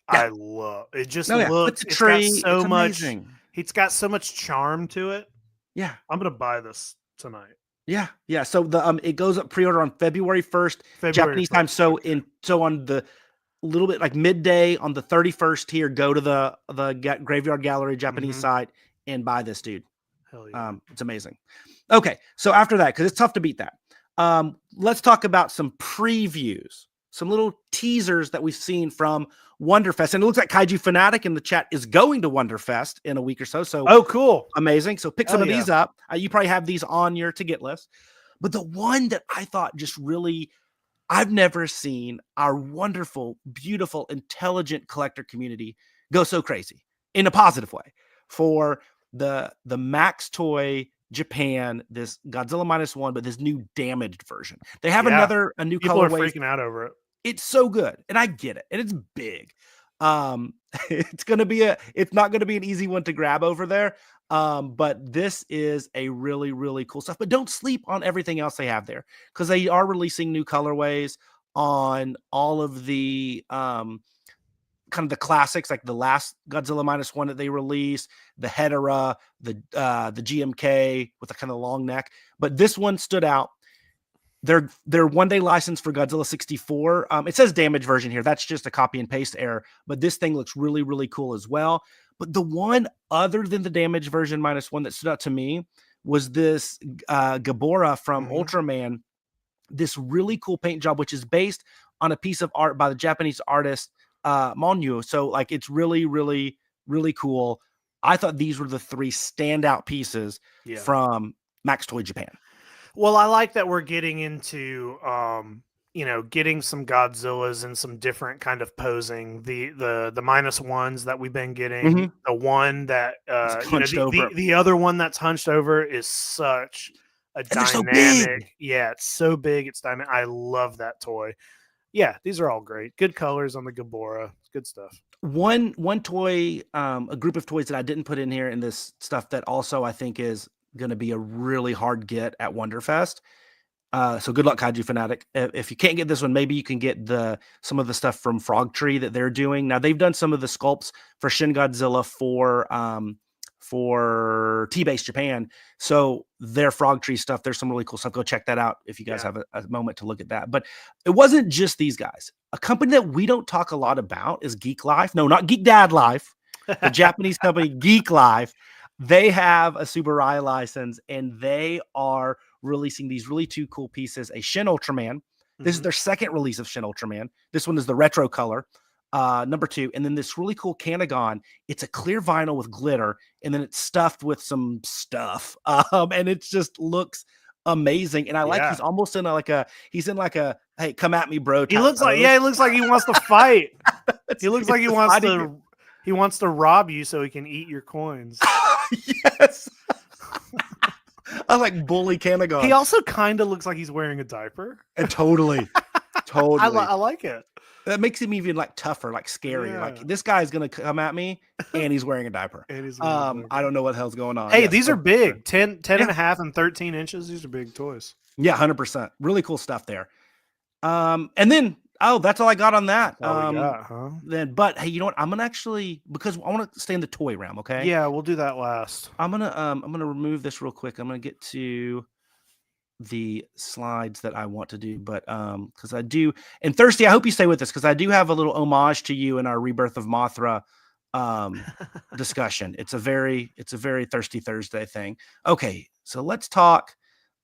I love. It just looks it's got so much. It's got so much charm to it. Yeah, I'm gonna buy this tonight. Yeah. So the it goes up pre-order on February 1st, Japanese time. So on the little bit like midday on the 31st here, go to the Graveyard Gallery Japanese site and buy this, dude. Hell yeah. It's amazing. Okay, so after that, because it's tough to beat that, let's talk about some previews, some little teasers that we've seen from Wonderfest. And it looks like Kaiju Fanatic in the chat is going to Wonderfest in a week or so. So, oh, cool. Amazing. So pick some of these up. You probably have these on your to-get list. But the one that I thought just really, I've never seen our wonderful, beautiful, intelligent collector community go so crazy in a positive way for the Max Toy Japan, this Godzilla -1, but this new damaged version. They have a new people colorway. People are freaking out over it. It's so good, and I get it, and it's big. It's not gonna be an easy one to grab over there. But this is a really, really cool stuff. But don't sleep on everything else they have there, because they are releasing new colorways on all of the kind of the classics, like the last Godzilla -1 that they released, the Hedera, the GMK with a kind of long neck. But this one stood out. Their one-day license for Godzilla 64. It says damaged version here. That's just a copy and paste error. But this thing looks really, really cool as well. But the one other than the damaged version -1 that stood out to me was this Gabora from Ultraman. This really cool paint job, which is based on a piece of art by the Japanese artist Monyu. So like it's really, really, really cool. I thought these were the three standout pieces from Max Toy Japan. Well, I like that we're getting into getting some Godzillas and some different kind of posing. The -1s that we've been getting, the one that the other one that's hunched over is such a dynamic. So big. Yeah, it's so big. It's dynamic. I love that toy. Yeah, these are all great. Good colors on the Gabora. Good stuff. One toy, a group of toys that I didn't put in here in this stuff that also I think is going to be a really hard get at Wonderfest. So good luck, Kaiju Fanatic. If you can't get this one, maybe you can get some of the stuff from Frog Tree that they're doing. Now they've done some of the sculpts for Shin Godzilla for T-Base Japan. So their Frog Tree stuff, there's some really cool stuff. Go check that out if you guys have a moment to look at that. But it wasn't just these guys. A company that we don't talk a lot about is Geek Life. No, not Geek Dad Life. The Japanese company Geek Life. They have a Subaraya license, and they are releasing these really two cool pieces. A Shin Ultraman. This is their second release of Shin Ultraman. This one is the retro color, number 2. And then this really cool Canagon. It's a clear vinyl with glitter, and then it's stuffed with some stuff. And it just looks amazing. And I like he's almost in like a hey, come at me, bro. He looks like he looks like he wants to fight. He looks like he wants to rob you so he can eat your coins. Yes. I like bully Canagon. He also kind of looks like he's wearing a diaper. And totally. I like it. That makes him even like tougher, like scary. Yeah. Like this guy's gonna come at me and he's wearing a diaper. I don't know what the hell's going on. Hey, these are big. 10 and a half and 13 inches. These are big toys. Yeah, 100%. Really cool stuff there. And then that's all I got on that. But hey, you know what? I'm gonna actually, because I want to stay in the toy realm, okay? Yeah, we'll do that last. I'm gonna remove this real quick. I'm gonna get to the slides that I want to do, but because I do, and Thirsty, I hope you stay with us because I do have a little homage to you in our Rebirth of Mothra discussion. It's a very Thirsty Thursday thing. Okay, so let's talk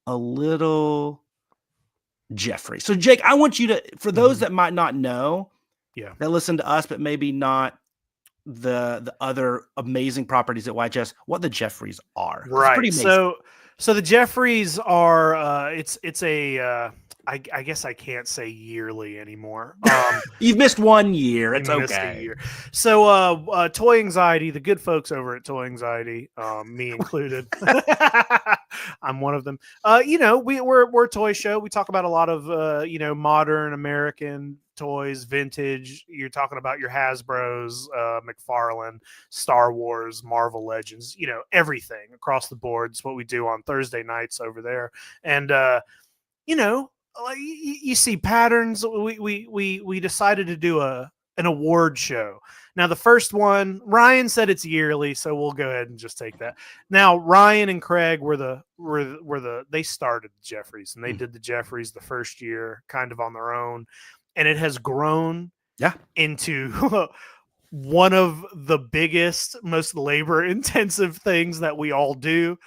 a little Geoffrey. So Jake, I want you to, for those that might not know, that listen to us, but maybe not the other amazing properties at YHS, what the Geoffreys are. Right. Pretty amazing. So the Geoffreys are it's a I guess I can't say yearly anymore. You've missed 1 year. It's okay. So Toy Anxiety, the good folks over at Toy Anxiety, me included. I'm one of them. We're a toy show. We talk about a lot of modern American toys, vintage. You're talking about your Hasbro's, McFarlane, Star Wars, Marvel Legends, everything across the board. It's what we do on Thursday nights over there. And you see patterns. We decided to do an award show. Now the first one, Ryan said it's yearly, so we'll go ahead and just take that. Now Ryan and Craig they started the Geoffreys, and they did the Geoffreys the first year kind of on their own, and it has grown into one of the biggest, most labor intensive things that we all do.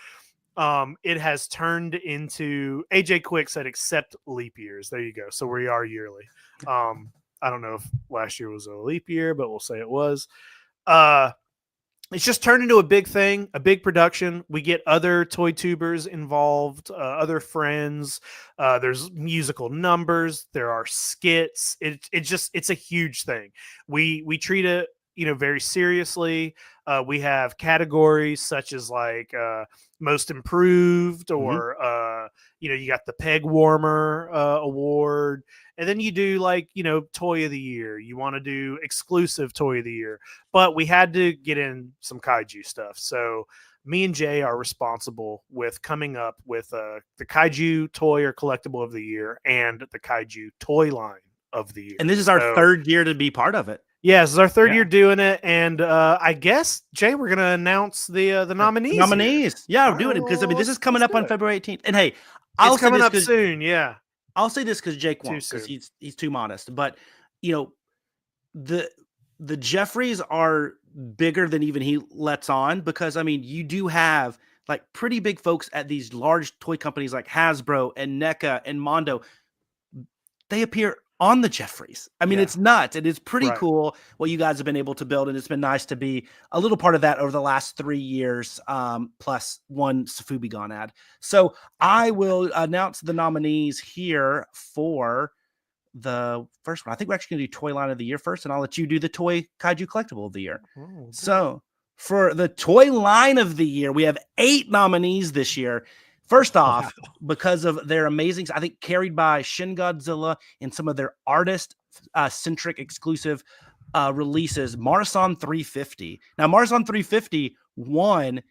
It has turned into, AJ Quick said, except leap years. There you go. So we are yearly. I don't know if last year was a leap year, but we'll say it was. It's just turned into a big thing, a big production. We get other toy tubers involved, other friends. There's musical numbers. There are skits. It's a huge thing. We treat it, very seriously. We have categories such as like most improved, or you got the peg warmer award. And then you do like, toy of the year. You want to do exclusive toy of the year. But we had to get in some kaiju stuff. So me and Jay are responsible with coming up with the Kaiju Toy or Collectible of the Year and the Kaiju Toy line of the year. And this is our third year to be part of it. Yeah, this is our third year doing it. And I guess, Jay, we're going to announce the nominees. Nominees. Here. Yeah, we're doing it because this is coming up on February 18th. And hey, it's coming up soon. Yeah. I'll say this because Jake won't, because he's too modest. But the Geoffreys are bigger than even he lets on, because you do have like pretty big folks at these large toy companies like Hasbro and NECA and Mondo. They appear on the Geoffreys. It's nuts. It is pretty cool what you guys have been able to build, and it's been nice to be a little part of that over the last 3 years, plus one Safubigon ad. So I will announce the nominees here for the first one. I think we're actually going to do Toy Line of the Year first, and I'll let you do the Toy Kaiju Collectible of the Year. Oh, so for the Toy Line of the Year, we have 8 nominees this year. First off, because of their amazing, I think carried by Shin Godzilla and some of their artist-centric exclusive releases, Marathon 350. Now, Marathon 350 won,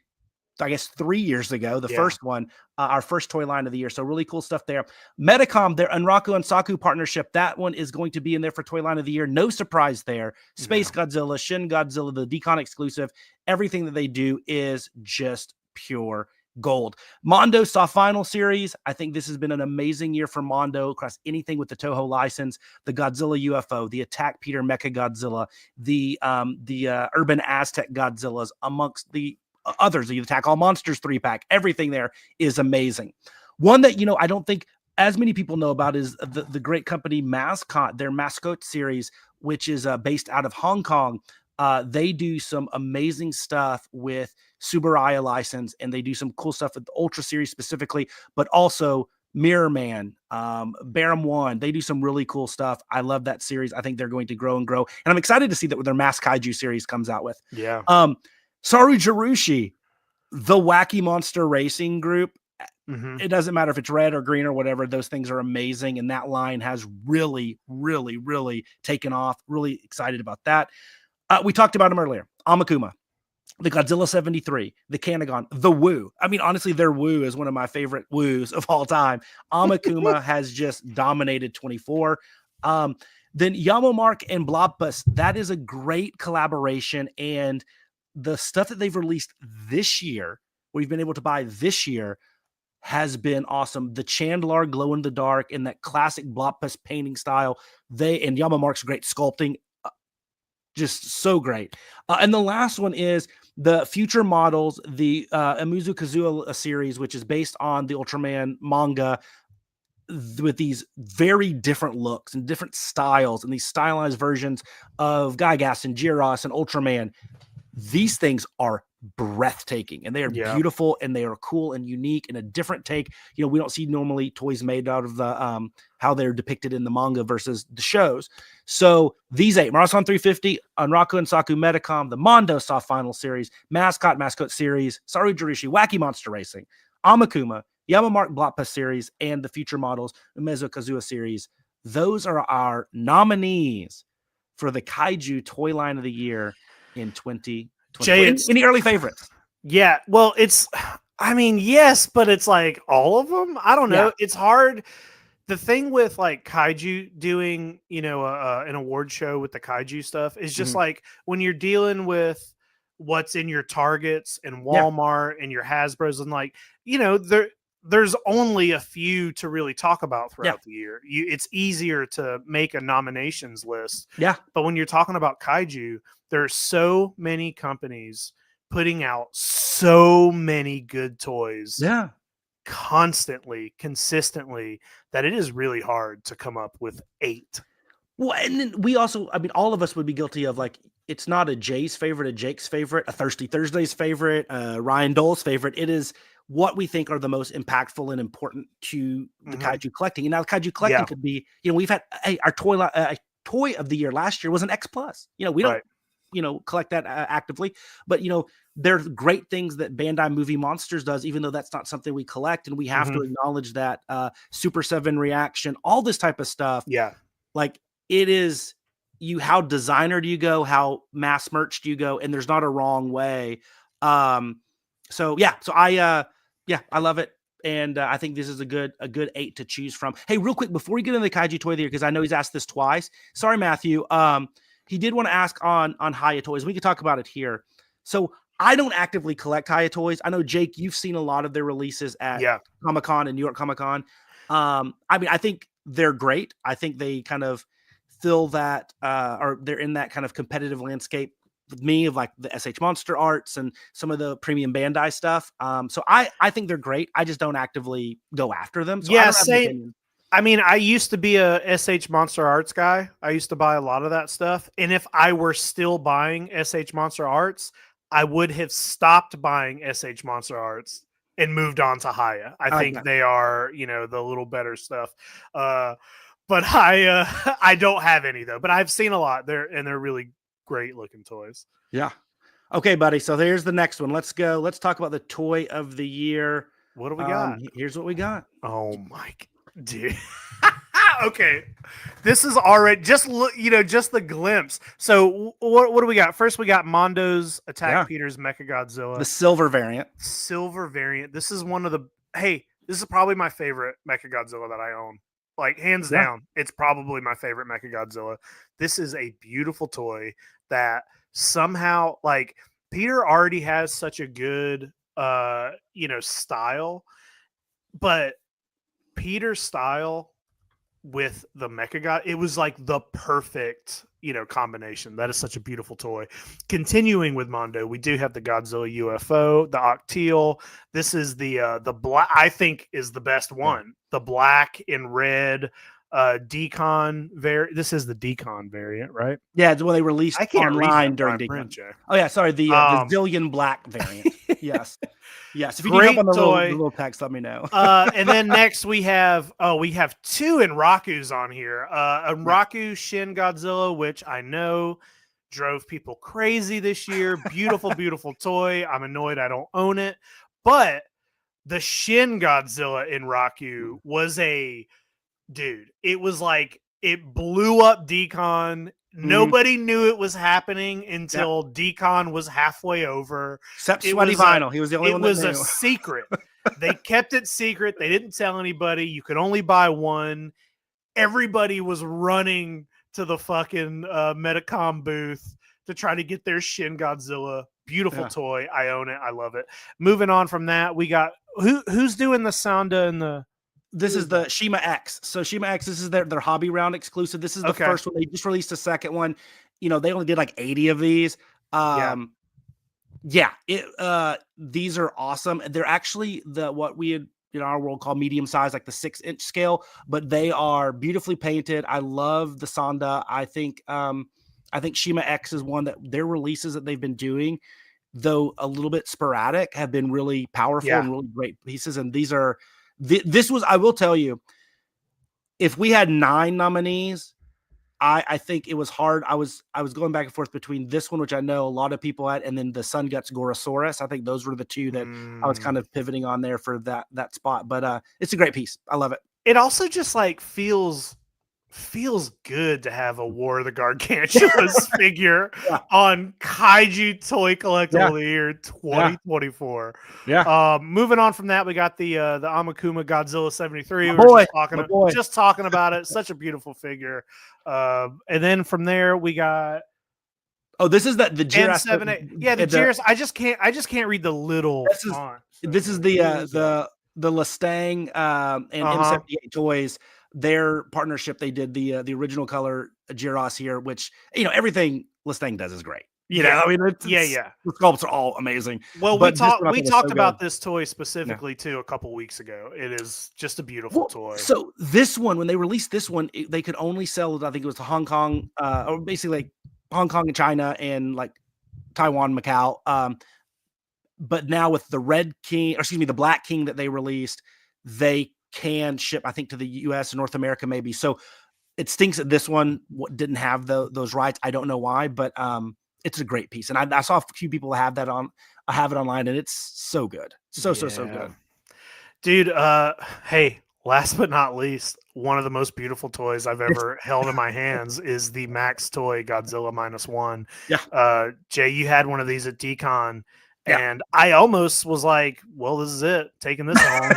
I guess, 3 years ago, the first one, our first toy line of the year. So really cool stuff there. Medicom, their Unraku and Saku partnership, that one is going to be in there for toy line of the year. No surprise there. Space Godzilla, Shin Godzilla, the Decon exclusive, everything that they do is just pure gold. Mondo saw Final Series. I think this has been an amazing year for Mondo across anything with the Toho license. The Godzilla UFO, the Attack Peter Mecha Godzilla, the Urban Aztec Godzillas, amongst the others, the Attack All Monsters 3-pack. Everything there is amazing. One that I don't think as many people know about is the great company Mascot, their Mascot series, which is based out of Hong Kong. They do some amazing stuff with Subaraya license, and they do some cool stuff with the Ultra series specifically, but also Mirror Man, Barum 1. They do some really cool stuff. I love that series. I think they're going to grow and grow. And I'm excited to see that what their Mass Kaiju series comes out with. Yeah. Saru Jirushi, the Wacky Monster Racing Group. It doesn't matter if it's red or green or whatever. Those things are amazing. And that line has really, really, really taken off. Really excited about that. We talked about them earlier. Amakuma, the Godzilla 73, the Kanagon, the Woo. Honestly, their Woo is one of my favorite Woos of all time. Amakuma has just dominated 24. Then Yamomark and Blobpus, that is a great collaboration. And the stuff that they've released this year, we've been able to buy this year, has been awesome. The Chandlar glow in the dark and that classic Blobpus painting style. And Yamomark's great sculpting. Just so great. And the last one is the future models, the Imuzu Kazuya series, which is based on the Ultraman manga, with these very different looks and different styles and these stylized versions of Gygas and Gyros and Ultraman. These things are breathtaking, and they are beautiful, and they are cool and unique and a different take. We don't see normally toys made out of the how they're depicted in the manga versus the shows. So these 8, Marathon 350, Unraku and Saku Medicom, the Mondo saw Final Series, Mascot series, Saru Jirushi, Wacky Monster Racing, Amakuma, Yamomark Blotpus series, and the future models, Umezu Kazuya series. Those are our nominees for the Kaiju Toy Line of the Year in 2020. Jay, any early favorites? Yeah, well, yes, but it's like all of them. I don't know. It's hard. The thing with like Kaiju doing, an award show with the Kaiju stuff is just like when you're dealing with what's in your Targets and Walmart and your Hasbros, and like, there's only a few to really talk about throughout the year. It's easier to make a nominations list. Yeah. But when you're talking about kaiju, there are so many companies putting out so many good toys. Yeah. Constantly, consistently, that it is really hard to come up with 8. Well, and then we also, I mean, all of us would be guilty of like, it's not a Jay's favorite, a Jake's favorite, a Thirsty Thursday's favorite, Ryan Dole's favorite. It is what we think are the most impactful and important to the kaiju collecting. And now kaiju collecting could be, we've had our toy of the year last year was an X Plus. We don't, collect that actively, but there's great things that Bandai Movie Monsters does, even though that's not something we collect. And we have to acknowledge that Super 7 reaction, all this type of stuff. Yeah. Like it is how designer do you go? How mass merch do you go? And there's not a wrong way. So I love it. And I think this is a good 8 to choose from. Hey, real quick, before we get into the Kaiju Toy of the year, because I know he's asked this twice. Sorry, Matthew. He did want to ask on Hiya Toys. We could talk about it here. So I don't actively collect Hiya Toys. I know, Jake, you've seen a lot of their releases at Comic-Con and New York Comic-Con. I mean, I think they're great. I think they kind of fill that, or they're in that kind of competitive landscape with me of like the SH Monster arts and some of the premium Bandai stuff. So I think they're great. I just don't actively go after them. So same. I mean, I used to be a SH Monster Arts guy. I used to buy a lot of that stuff. And if I were still buying SH Monster Arts, I would have stopped buying SH Monster Arts and moved on to Hiya. I think they are, the little better stuff. But I don't have any though, but I've seen a lot there and they're really great looking toys. Yeah. Okay, buddy. So here's the next one. Let's go. Let's talk about the toy of the year. What do we got? Here's what we got. Oh my dude. Okay. This is already just the glimpse. So what do we got? First, we got Mondo's Attack Peter's Mechagodzilla. The silver variant. This is this is probably my favorite Mechagodzilla that I own. Like hands down, it's probably my favorite Mechagodzilla. This is a beautiful toy that somehow, like, Peter already has such a good style, but Peter's style with the Mechagod, it was like the perfect combination. That is such a beautiful toy. Continuing with Mondo, we do have the Godzilla UFO, the Octeal. This is the black, I think, is the best one. The black and red Decon variant. This is the Decon variant, right? Yeah, it's when they released online during Decon. Oh yeah, sorry, the Zillion Black variant. Yes. Yes, if you need help on the little text, let me know. And then next we have 2 Enraku's on here. Enraku Shin Godzilla, which I know drove people crazy this year. Beautiful, beautiful toy. I'm annoyed I don't own it. But the Shin Godzilla Enraku was it was like, it blew up Decon. Nobody knew it was happening until Decon was halfway over. Except Sweaty Vinyl. He was the only one that knew. It was a secret. They kept it secret. They didn't tell anybody. You could only buy one. Everybody was running to the fucking Metacom booth to try to get their Shin Godzilla. Beautiful toy. I own it. I love it. Moving on from that, we got who's doing the Sonda and the. This is the Shima X. So Shima X, this is their hobby round exclusive. This is the first one. They just released a second one. They only did like 80 of these. These are awesome. They're actually what we had in our world call medium size, like the 6-inch scale, but they are beautifully painted. I love the Sonda. I think Shima X is one that their releases that they've been doing, though a little bit sporadic, have been really powerful and really great pieces. And these are. This was, I will tell you, if we had 9 nominees, I think it was hard. I was going back and forth between this one, which I know a lot of people had, and then the Sun Guts Gorosaurus. I think those were the 2 that I was kind of pivoting on there for that spot. But it's a great piece. I love it. It also just like feels good to have a War of the Gargantuas figure on Kaiju Toy Collectible of the Year 2024. Moving on from that, we got the Amakuma Godzilla 73. Just talking about it. Such a beautiful figure. And then from there we got this is the Jiras. Yeah, the Jiras. I just can't read the little font. This is the the Lestang and M78 Toys, their partnership, they did the original color Gyros here, which, you know, everything Lestang does is great. You know, I mean, yeah. The sculpts are all amazing. Well, But we talked so about good. this toy Yeah. specifically too a couple weeks ago. It is just a beautiful toy. So this one, when they released this one, they could only sell, I think it was to Hong Kong, or basically like Hong Kong and China and like Taiwan, Macau. But now with the Red King, or excuse me, the Black King that they released, they can ship, I think, to the US and North America maybe. So it stinks that this one didn't have those rights. I don't know why, but it's a great piece. And I saw a few people have that on. I have it online, and it's so good, so good, dude. Hey, last but not least, one of the most beautiful toys I've ever held in my hands is the Max Toy Godzilla -1. Yeah. Jay, you had one of these at DCon. Yeah. And I almost was like, well, this is it. Taking this home.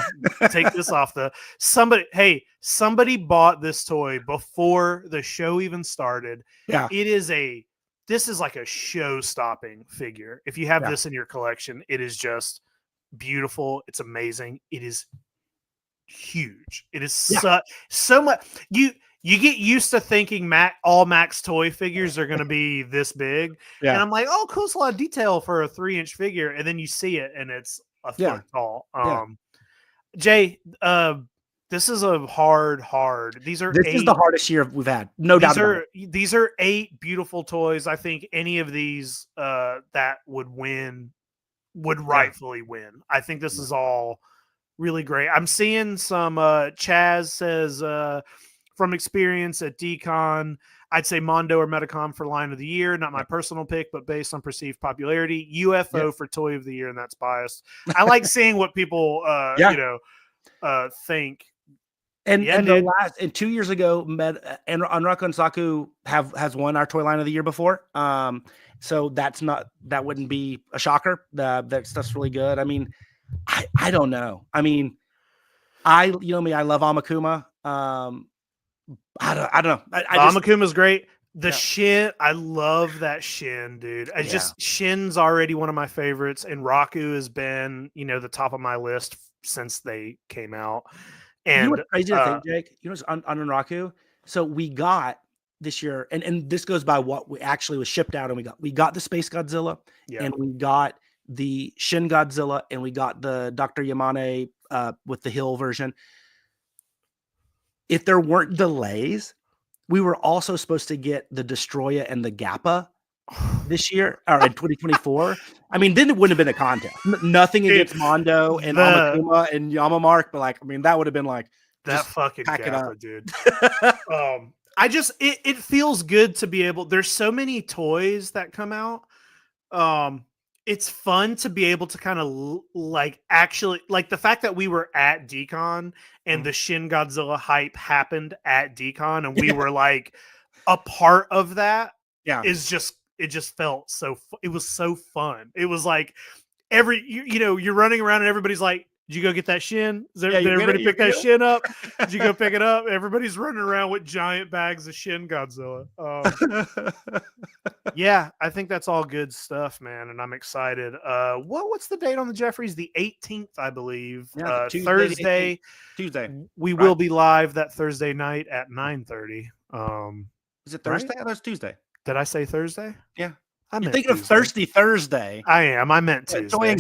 Take this off somebody bought this toy before the show even started. Yeah. This is like a show-stopping figure. If you have this in your collection, it is just beautiful. It's amazing. It is huge. It is so much. You get used to thinking all Max Toy figures are going to be this big. Yeah. And I'm like, oh, cool. It's a lot of detail for a 3-inch figure. And then you see it and it's a foot tall. Jay, this is a hard. This is the hardest year we've had. No doubt about it. These are 8 beautiful toys. I think any of these that would win would rightfully win. I think this is all really great. I'm seeing some Chaz says from experience at DCon, I'd say Mondo or Metacom for line of the year. Not my personal pick, but based on perceived popularity. UFO for toy of the year, and that's biased. I like seeing what people think. And 2 years ago, and Anrako and Saku has won our toy line of the year before. So that wouldn't be a shocker. That stuff's really good. I mean, I don't know. I mean, I love Amakuma. I don't know. Amakuma's great. The Shin, I love that Shin, dude. Shin's already one of my favorites, and Raku has been, the top of my list since they came out. And you know what's crazy to think, Jake? You know, on Raku. So we got this year, and this goes by what we actually was shipped out, and we got the Space Godzilla, and we got the Shin Godzilla, and we got the Dr. Yamane with the Hill version. If there weren't delays, we were also supposed to get the Destroyer and the Gappa this year, or in 2024. I mean, then it wouldn't have been a contest. Nothing against Mondo and Amakuma and Yamamark, but that would have been like that fucking Gappa, dude. It feels good to be able. There's so many toys that come out. It's fun to be able to kind of actually the fact that we were at DCon and the Shin Godzilla hype happened at DCon and we were a part of that. Yeah, it just felt so. It was so fun. It was you're running around and everybody's like, did you go get that Shin? Did everybody pick that Shin up? Did you go pick it up? Everybody's running around with giant bags of Shin Godzilla. Yeah, I think that's all good stuff, man, and I'm excited. What's the date on the Geoffreys? The 18th, I believe. Yeah, Tuesday. We will be live that Thursday night at 9:30. Is it Thursday? Right? That's Tuesday. Did I say Thursday? Yeah. You're thinking of Thirsty Thursday. I am. I meant Tuesday.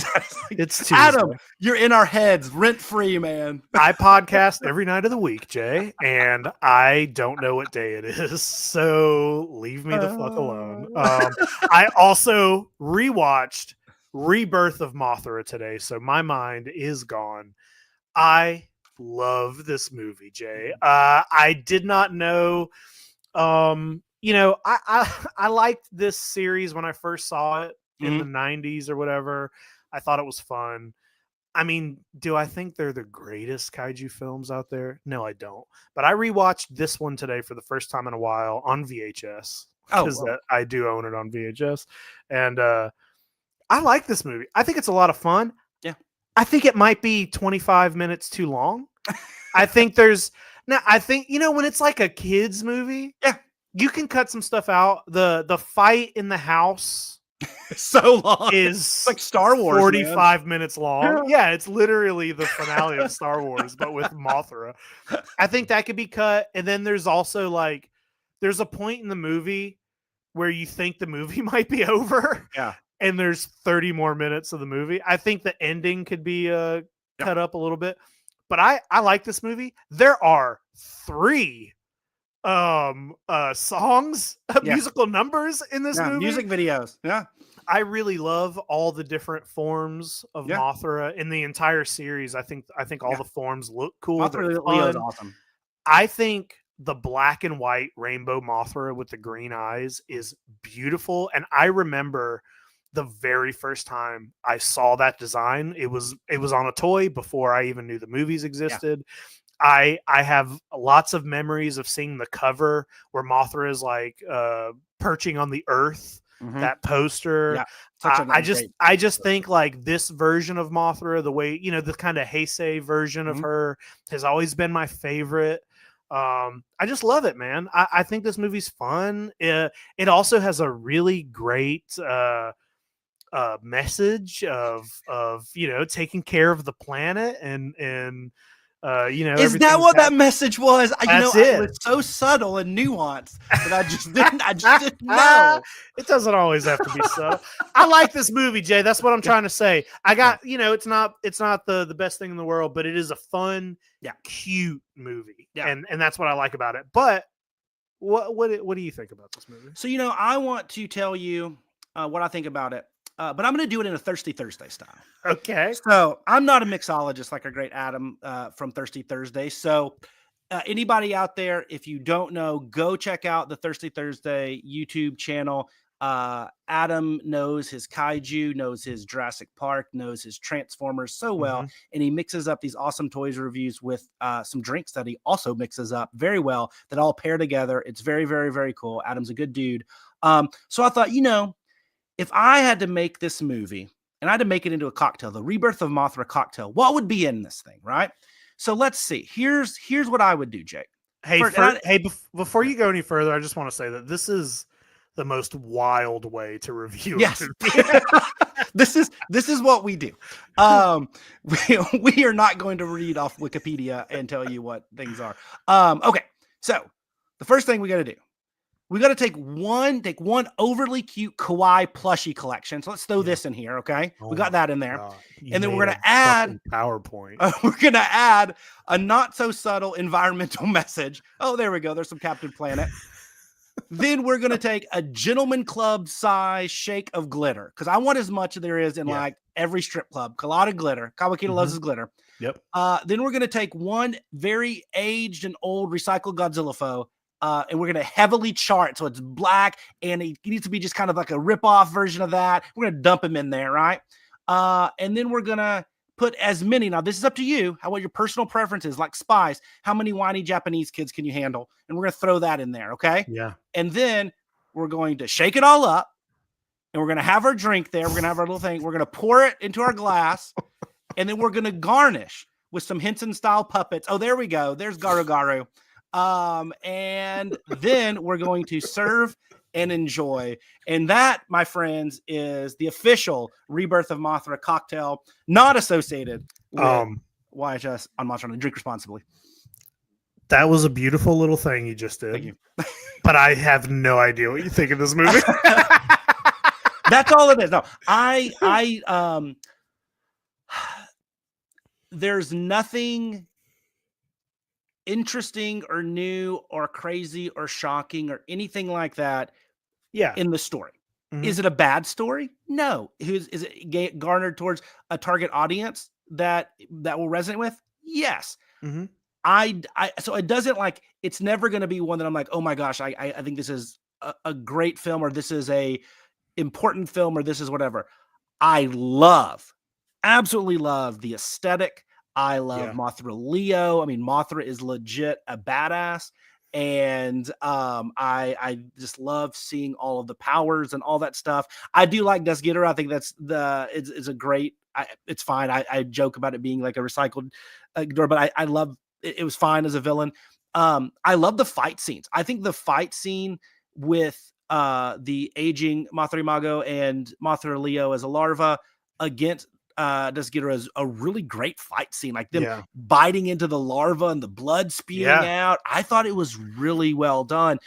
It's Tuesday. Adam, you're in our heads, rent free, man. I podcast every night of the week, Jay, and I don't know what day it is, so leave me the fuck alone. I also rewatched Rebirth of Mothra today, so my mind is gone. I love this movie, Jay. I did not know. I liked this series when I first saw it in the 90s or whatever. I thought it was fun. I mean, do I think they're the greatest kaiju films out there? No, I don't. But I rewatched this one today for the first time in a while on VHS. Because I do own it on VHS. And I like this movie. I think it's a lot of fun. Yeah. I think it might be 25 minutes too long. I think when it's like a kid's movie. Yeah. You can cut some stuff out. The fight in the house So long. is It's like Star Wars, 45 minutes long. Yeah, it's literally the finale of Star Wars, but with Mothra. I think that could be cut. And then there's also like, there's a point in the movie where you think the movie might be over. Yeah. And there's 30 more minutes of the movie. I think the ending could be cut up a little bit. But I like this movie. There are 3 songs, musical numbers in this movie. Music videos. Yeah. I really love all the different forms of Mothra in the entire series. I think all the forms look cool. Mothra Leo is awesome. I think the black and white rainbow Mothra with the green eyes is beautiful. And I remember the very first time I saw that design, it was on a toy before I even knew the movies existed. I have lots of memories of seeing the cover where Mothra is like perching on the earth. That poster. I just think like this version of Mothra, the way, the kind of Heisei version of her has always been my favorite. I just love it, man. I think this movie's fun. It also has a really great message of taking care of the planet and is that what that message was? It was so subtle and nuanced that I just didn't know. It doesn't always have to be subtle. I like this movie, Jay. That's what I'm trying to say. I got, it's not the best thing in the world, but it is a fun, cute movie. Yeah. And that's what I like about it. But what do you think about this movie? So, I want to tell you what I think about it. But I'm going to do it in a Thirsty Thursday style. Okay. So I'm not a mixologist like our great Adam from Thirsty Thursday. So anybody out there, if you don't know, go check out the Thirsty Thursday YouTube channel. Adam knows his kaiju, knows his Jurassic Park, knows his Transformers so well. And he mixes up these awesome toys reviews with some drinks that he also mixes up very well that all pair together. It's very, very, very cool. Adam's a good dude. So I thought, if I had to make this movie and I had to make it into a cocktail, the Rebirth of Mothra cocktail, what would be in this thing, right? So let's see. Here's what I would do, Jake. Hey, before you go any further, I just want to say that this is the most wild way to review. Yes, this is what we do. We are not going to read off Wikipedia and tell you what things are. Okay, so the first thing we got to do. We got to take one overly cute kawaii plushie collection. So let's throw this in here, okay? We got that in there. And then we're going to add PowerPoint. We're going to add a not so subtle environmental message. Oh, there we go. There's some Captain Planet. Then we're going to take a gentleman club size shake of glitter because I want as much as there is in like every strip club. A lot of glitter. Kawakita loves his glitter. Yep. Then we're going to take one very aged and old recycled Godzilla foe. And we're going to heavily chart. So it's black and he needs to be just kind of like a rip-off version of that. We're going to dump him in there, right? And then we're going to put as many. Now, this is up to you. What your personal preferences, like spice. How many whiny Japanese kids can you handle? And we're going to throw that in there, okay? Yeah. And then we're going to shake it all up. And we're going to have our drink there. We're going to have our little thing. We're going to pour it into our glass. And then we're going to garnish with some Henson-style puppets. Oh, there we go. There's Garu Garu. And then we're going to serve and enjoy. And that, my friends, is the official Rebirth of Mothra cocktail, not associated with YHS on Mothra. Drink responsibly. That was a beautiful little thing you just did. Thank you. But I have no idea what you think of this movie. That's all it is. No, there's nothing interesting or new or crazy or shocking or anything like that in the story. Is it a bad story? No. Is it garnered towards a target audience that will resonate with? Yes. So it doesn't like, it's never going to be one that I'm like, oh my gosh, I think this is a great film or this is a important film or this is whatever. I absolutely love the aesthetic. I love Mothra Leo. I mean, Mothra is legit a badass. And I just love seeing all of the powers and all that stuff. I do like Das Gitter. I think that's it's a great, it's fine. I joke about it being like a recycled door, but I love it. It was fine as a villain. I love the fight scenes. I think the fight scene with the aging Mothra Imago and Mothra Leo as a larva against Desghidorah is a really great fight scene, like them biting into the larva and the blood spewing out. I thought it was really well done.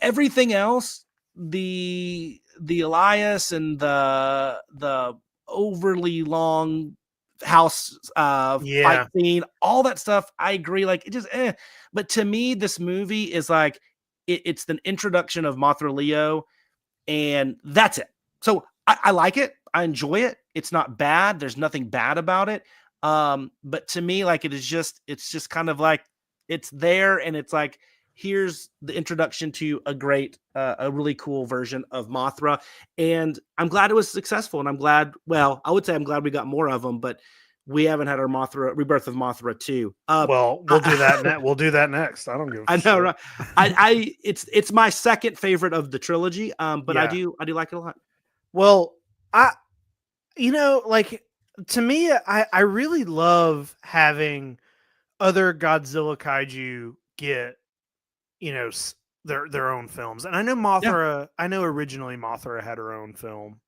Everything else, the Elias and the overly long house fight scene, all that stuff, I agree. Like it just, but to me, this movie is like it's the introduction of Mothra Leo, and that's it. So I like it. I enjoy it. It's not bad. There's nothing bad about it. But to me, like it's just kind of like it's there, and it's like here's the introduction to a really cool version of Mothra, and I'm glad it was successful. And I'm glad. Well, I would say I'm glad we got more of them, but we haven't had our Rebirth of Mothra 2. Well, we'll do that. We'll do that next. I don't give a I know, right? It's my second favorite of the trilogy. But I do like it a lot. Well, like to me, I really love having other Godzilla kaiju get, their own films. And I know Mothra, I know originally Mothra had her own film.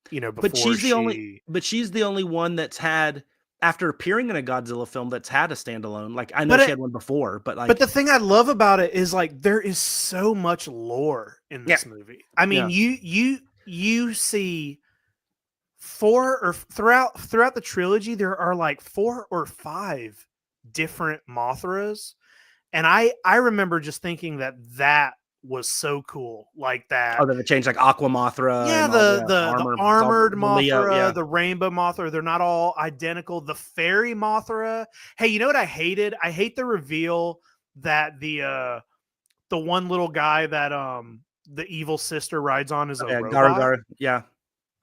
Before but she's the only one that's had, after appearing in a Godzilla film, that's had a standalone. Like I know she had one before, but the thing I love about it is like there is so much lore in this movie. I mean, you see throughout the trilogy, there are like 4 or 5 different Mothras, and I remember just thinking that was so cool, like that. Oh, they changed like Aqua Mothra. Yeah, the armored Mothra, the rainbow Mothra. They're not all identical. The fairy Mothra. Hey, you know what I hated? I hate the reveal that the one little guy that the evil sister rides on is a robot. Yeah.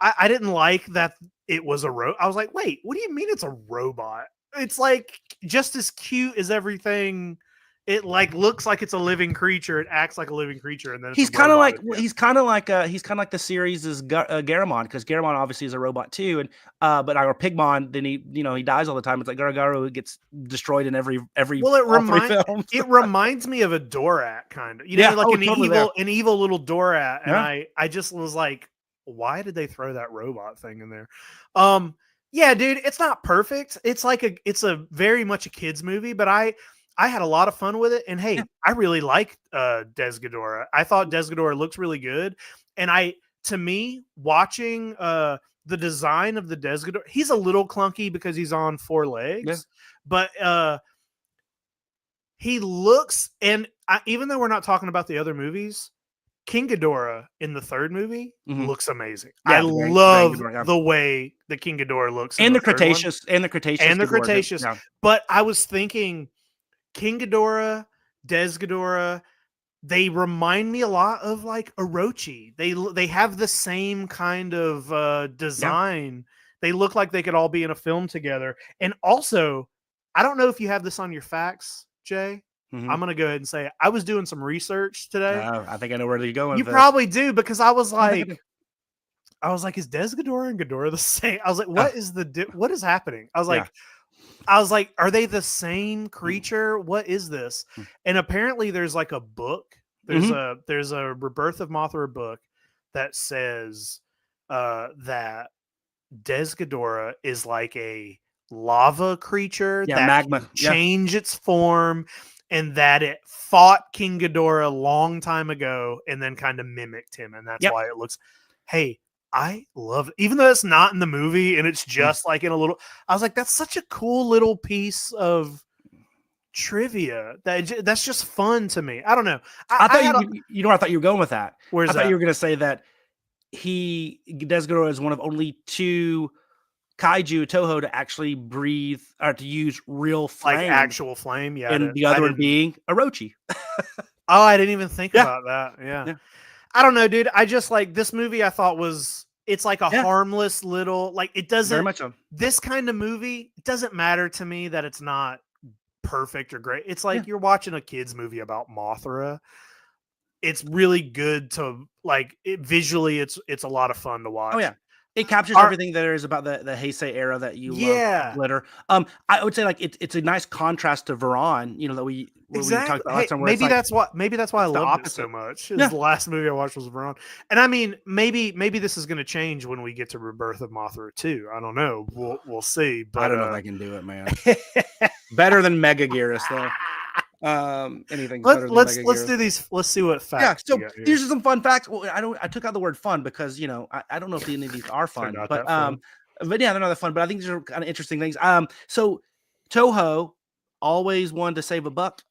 I didn't like that it was a robot. I was like, wait, what do you mean it's a robot? It's like just as cute as everything. It like looks like it's a living creature. It acts like a living creature, and then he's kind of like the series is Garamond, because Garamond obviously is a robot too, and but our Pigmon, then he dies all the time. It's like Garagaru gets destroyed in every. Well, it reminds me of a Dorat kind of, an evil little Dorat, and I just was like, why did they throw that robot thing in there? Yeah, dude, it's not perfect. It's like it's a very much a kids movie, but I had a lot of fun with it, and hey, I really liked Desghidorah. I thought Desghidorah looks really good, and to me, watching the design of the Desghidorah, he's a little clunky because he's on 4 legs, but he looks, and even though we're not talking about the other movies, King Ghidorah in the 3rd movie looks amazing. I love the way the King Ghidorah looks, and the Cretaceous, But I was thinking, King Ghidorah, Desghidorah, they remind me a lot of like Orochi. They have the same kind of design. They look like they could all be in a film together. And also, I don't know if you have this on your facts, Jay. I'm going to go ahead and say it. I was doing some research today. I think I know where you're going. You probably do, because I was like, is Desghidorah and Ghidorah the same? I was like, what is happening? I was like, are they the same creature? What is this? And apparently there's like a book. There's a Rebirth of Mothra book that says that Desghidorah is like a lava creature that magma can change its form, and that it fought King Ghidorah a long time ago and then kind of mimicked him, and that's why it looks. Hey, I love it. Even though it's not in the movie and it's just like in a little, I was like, that's such a cool little piece of trivia that's just fun to me. I don't know. I thought you were going with that. I thought you were going to say that Desghidorah is one of only 2 kaiju Toho to actually breathe or to use real flame, like actual flame. Yeah. And the other one being Orochi. Oh, I didn't even think about that. Yeah. I don't know, dude. I just like this movie. I thought it's like a harmless little, like it doesn't, very much so. This kind of movie, it doesn't matter to me that it's not perfect or great. It's like you're watching a kid's movie about Mothra. It's really good to like it visually. It's a lot of fun to watch. Oh yeah. It captures everything there is about the Heisei era that you love, glitter. I would say like it's a nice contrast to Varan, you know, that we talked about last time. Where maybe that's why I loved it so much. The last movie I watched was Varan, and I mean, maybe this is going to change when we get to Rebirth of Mothra 2. I don't know. We'll see. But I don't know if I can do it, man. Better than Mega Gearus though. Anything let's do these. Let's see what facts. Yeah, so these are some fun facts. Well, I took out the word fun because you know I don't know if any of these are fun, but yeah, they're not that fun. But I think these are kind of interesting things. So Toho always wanted to save a buck.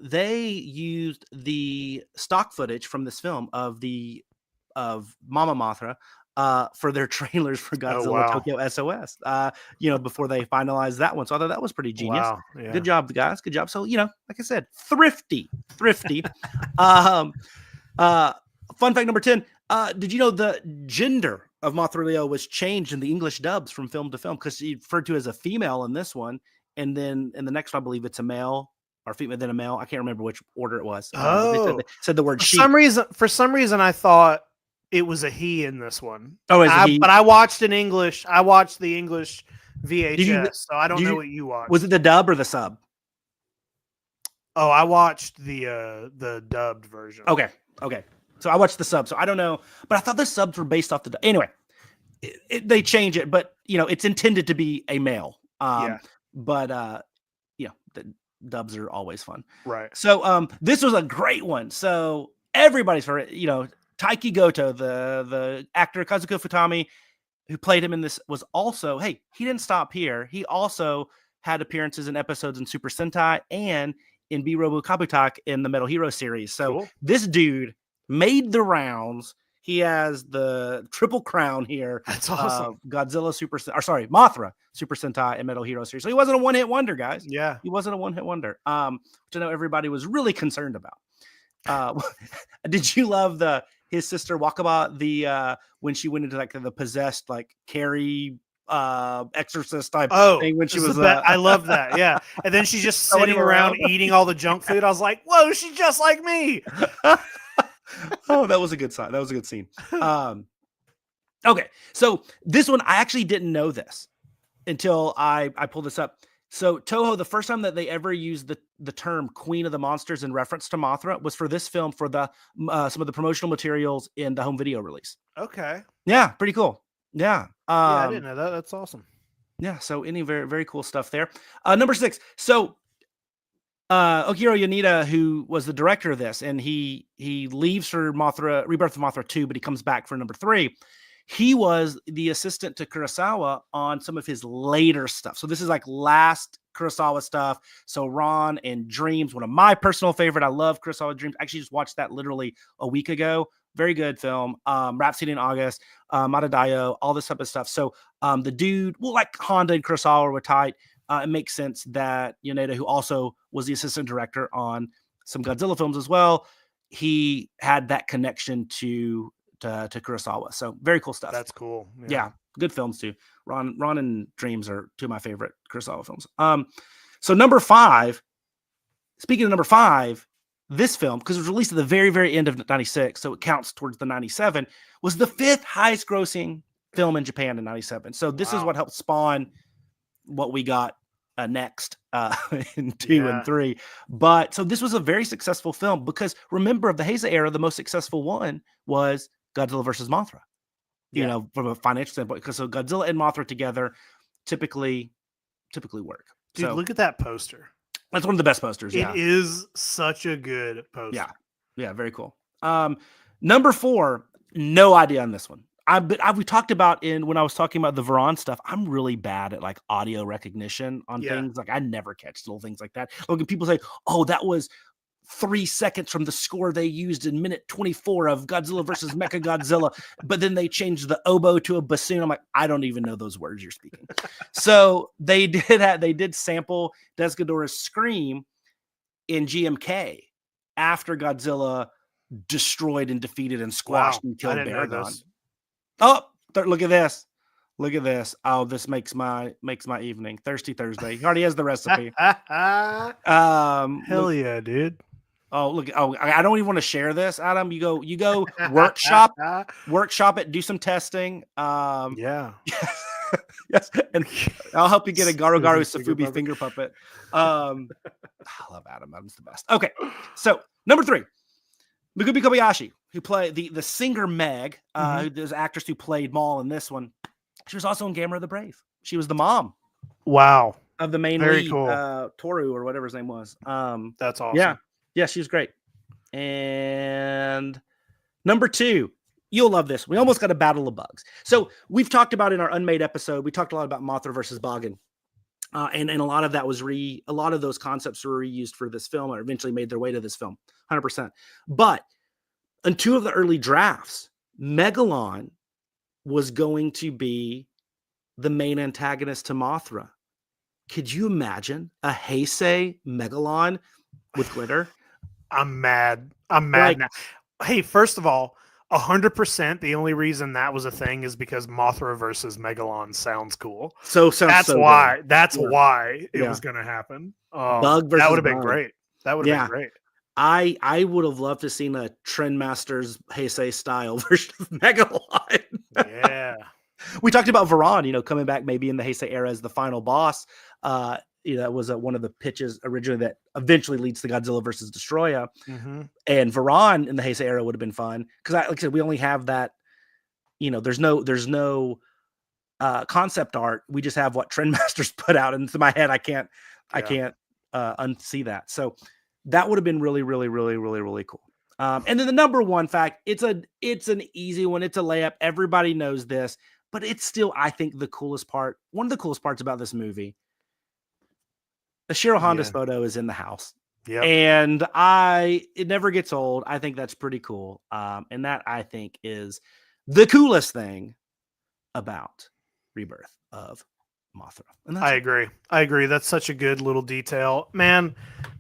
They used the stock footage from this film of Mama Mothra for their trailers for Godzilla Tokyo SOS, you know, before they finalized that one. So I thought that was pretty genius. Wow. Yeah. Good job, guys. Good job. So, you know, like I said, thrifty. Fun fact number 10. Did you know the gender of Mothra Leo was changed in the English dubs from film to film? Because she referred to as a female in this one. And then in the next one, I believe it's a male or female, then a male. I can't remember which order it was. They said the word she. For some reason, I thought it was a he in this one. Oh, is he? But I watched in English. I watched the English VHS, so I don't know what you watched. Was it the dub or the sub? Oh, I watched the dubbed version. Okay. So I watched the sub, so I don't know, but I thought the subs were based off the dub. Anyway, they change it, but you know it's intended to be a male. But you know the dubs are always fun, right? So this was a great one. So everybody's favorite, you know. Taiki Goto, the actor Kazuko Futami, who played him in this, was also, he didn't stop here. He also had appearances in episodes in Super Sentai and in B-Robo Kabutak in the Metal Hero series. So This dude made the rounds. He has the triple crown here. That's awesome. Mothra Super Sentai and Metal Hero series. So he wasn't a one-hit wonder, guys. Yeah. He wasn't a one-hit wonder, which I know everybody was really concerned about. Did you love his sister Wakaba, when she went into like the possessed like Carrie exorcist type thing when she was I love that. Yeah. And then she's just sitting around eating all the junk food. I was like, whoa, she's just like me. Oh, that was a good sign. That was a good scene. Okay. So this one, I actually didn't know this until I pulled this up. So Toho, the first time that they ever used the term Queen of the Monsters in reference to Mothra was for this film for the some of the promotional materials in the home video release. Okay. Yeah, pretty cool. Yeah. I didn't know that. That's awesome. Yeah. So any very, very cool stuff there. Number 6. So Okiro Yoneda, who was the director of this, and he leaves for Rebirth of Mothra 2, but he comes back for number 3. He was the assistant to Kurosawa on some of his later stuff. So this is like last Kurosawa stuff. So Ron and Dreams, one of my personal favorite. I love Kurosawa Dreams. I actually just watched that literally a week ago. Very good film. Rhapsody in August, Matadayo, all this type of stuff. So the dude, well, like Honda and Kurosawa were tight. It makes sense that Yoneda, who also was the assistant director on some Godzilla films as well, he had that connection to Kurosawa. So very cool stuff. That's cool. Yeah, good films too. Ron and Dreams are two of my favorite Kurosawa films. So number 5, speaking of number 5, this film, because it was released at the very, very end of 96, so it counts towards the 97, was the 5th highest grossing film in Japan in 97. So this is what helped spawn what we got next in 2 and 3. But so this was a very successful film because remember, of the Heisei era, the most successful one was Godzilla versus Mothra, you know, from a financial standpoint, because so Godzilla and Mothra together typically work. Dude, so, look at that poster. That's one of the best posters. It is such a good poster. Yeah, very cool. Number 4, no idea on this one. We talked about when I was talking about the Varan stuff, I'm really bad at like audio recognition on things. Like I never catch little things like that. Look, people say, oh, that was 3 seconds from the score they used in minute 24 of Godzilla versus Mechagodzilla, but then they changed the oboe to a bassoon. I'm like, I don't even know those words you're speaking. So they did sample Desghidorah's scream in GMK after Godzilla destroyed and defeated and squashed and killed Baragon. Oh, look at this. Look at this. Oh, this makes my evening. Thirsty Thursday. He already has the recipe. Hell yeah, dude. Oh, look. Oh, I don't even want to share this, Adam. You go workshop it, do some testing. Yeah. Yes, and I'll help you get a Garu Garu Finger Safubi puppet. finger puppet. I love Adam. Adam's the best. Okay, so number 3, Megumi Kobayashi, who played the singer Meg. There's actress who played Maul in this one. She was also in Gamera the Brave. She was the mom. Wow. Of the main Very lead, cool. Toru or whatever his name was. That's awesome. Yeah, she was great. And number 2, you'll love this. We almost got a Battle of Bugs. So we've talked about in our Unmade episode, we talked a lot about Mothra versus Boggin. And a lot of that was a lot of those concepts were reused for this film or eventually made their way to this film, 100%. But in 2 of the early drafts, Megalon was going to be the main antagonist to Mothra. Could you imagine a Heisei Megalon with glitter? I'm mad. I'm mad now. Hey, first of all, 100%. The only reason that was a thing is because Mothra versus Megalon sounds cool. That's why. Good. That's why it was going to happen. Bug versus that would have been great. That would have been great. I would have loved to seen a Trendmasters Heisei style version of Megalon. Yeah. We talked about Varan, coming back maybe in the Heisei era as the final boss. That was one of the pitches originally that eventually leads to Godzilla versus Destroya. And Varan in the Heisei era would have been fun because, like I said, we only have that. There's no concept art. We just have what Trendmasters put out, and to my head, I can't unsee that. So that would have been really, really, really, really, really cool. And then the number 1 fact, it's an easy one. It's a layup. Everybody knows this, but it's still, I think, the coolest part. One of the coolest parts about this movie. The Shiro Honda's photo is in the house. Yeah. And it never gets old. I think that's pretty cool. And that I think is the coolest thing about Rebirth of Mothra. And I agree. That's such a good little detail. Man,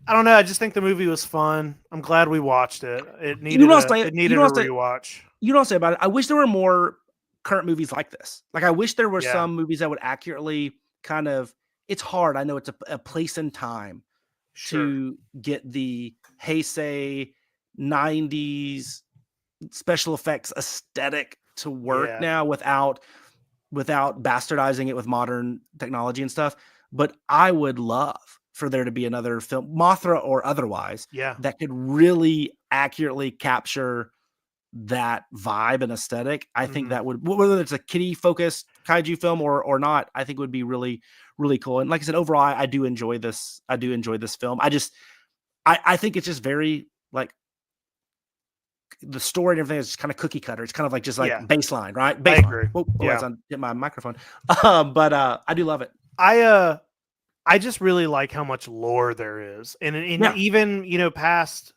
I don't know. I just think the movie was fun. I'm glad we watched it. It needed a rewatch. You don't say about it. I wish there were more current movies like this. Like, I wish there were some movies that would accurately kind of, it's hard. I know it's a place and time to get the Heisei 90s special effects aesthetic to work now without bastardizing it with modern technology and stuff. But I would love for there to be another film, Mothra or otherwise, that could really accurately capture that vibe and aesthetic. I think that would, whether it's a kiddie focused kaiju film or not, I think would be really, really cool. And like I said, overall, I do enjoy this. I do enjoy this film. I think it's just very like the story and everything is just kind of cookie cutter. It's kind of like just like baseline, right? Baseline. I agree. I hit my microphone. But I do love it. I just really like how much lore there is. And even, past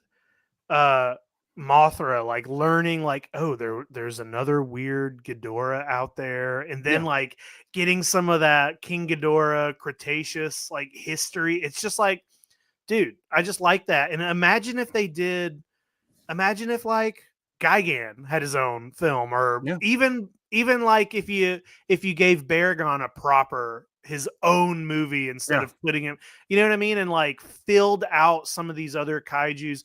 Mothra, like learning like, oh, there's another weird Ghidorah out there. And then like getting some of that King Ghidorah Cretaceous like history. It's just like, dude, I just like that. And imagine if like Gigan had his own film, or even like if you gave Baragon his own movie instead of putting him, you know what I mean? And like filled out some of these other kaijus.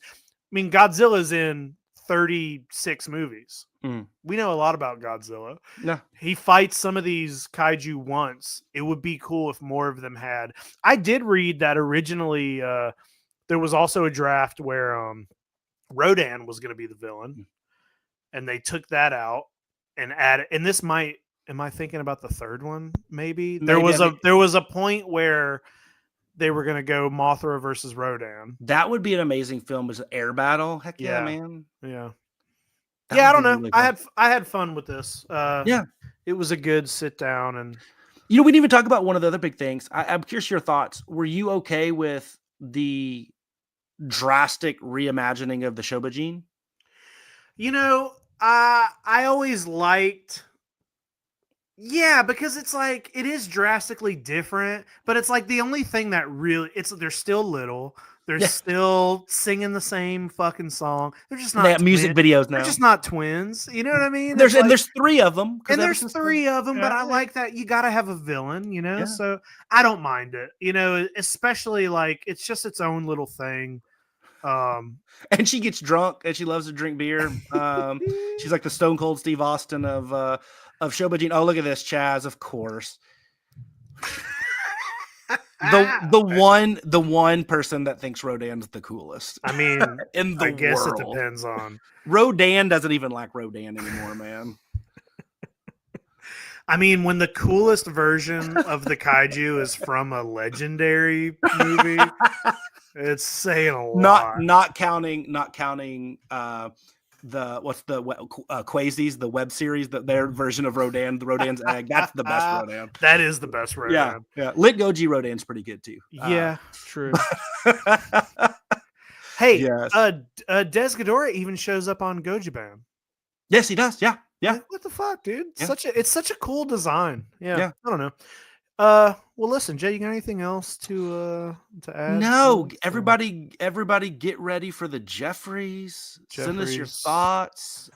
I mean, Godzilla's in 36 movies. We know a lot about Godzilla. Yeah. He fights some of these kaiju once. It would be cool if more of them had. I did read that originally there was also a draft where Rodan was going to be the villain, and they took that out and added, and this might, am I thinking about the third one? Maybe there was a point where they were going to go Mothra versus Rodan. That would be an amazing film as an air battle. Heck yeah, man. Yeah. I don't know. Really cool. I had fun with this. It was a good sit down, and we didn't even talk about one of the other big things. I'm curious your thoughts. Were you okay with the drastic reimagining of the Shobajin? I always liked. Yeah, because it's like it is drastically different, but it's like the only thing that really they're still little. They're still singing the same fucking song. They're just not. They have music videos now. They're just not twins. You know what I mean? There's 3 of them. And there's 3 of them, but I like that you got to have a villain. So I don't mind it. Especially like it's just its own little thing. And she gets drunk and she loves to drink beer. She's like the Stone Cold Steve Austin of Showbudget. Oh, look at this, Chaz. Of course. the one person that thinks Rodan's the coolest. I mean, in the I guess world. It depends on. Rodan doesn't even like Rodan anymore, man. I mean, when the coolest version of the kaiju is from a legendary movie, it's saying a lot. Not counting Quasies, the web series, their version of Rodan, the Rodan's egg. That's the best Rodan. That is the best Rodan. Yeah. Lit Goji Rodan's pretty good too. Yeah, true. Hey, yes. Des Ghidorah even shows up on Gojiban. Yes, he does. Yeah. Like, what the fuck, dude? Yeah. It's such a cool design. Yeah. I don't know. Well, listen, Jay, you got anything else to add? No, everybody get ready for the Geoffreys. Send us your thoughts.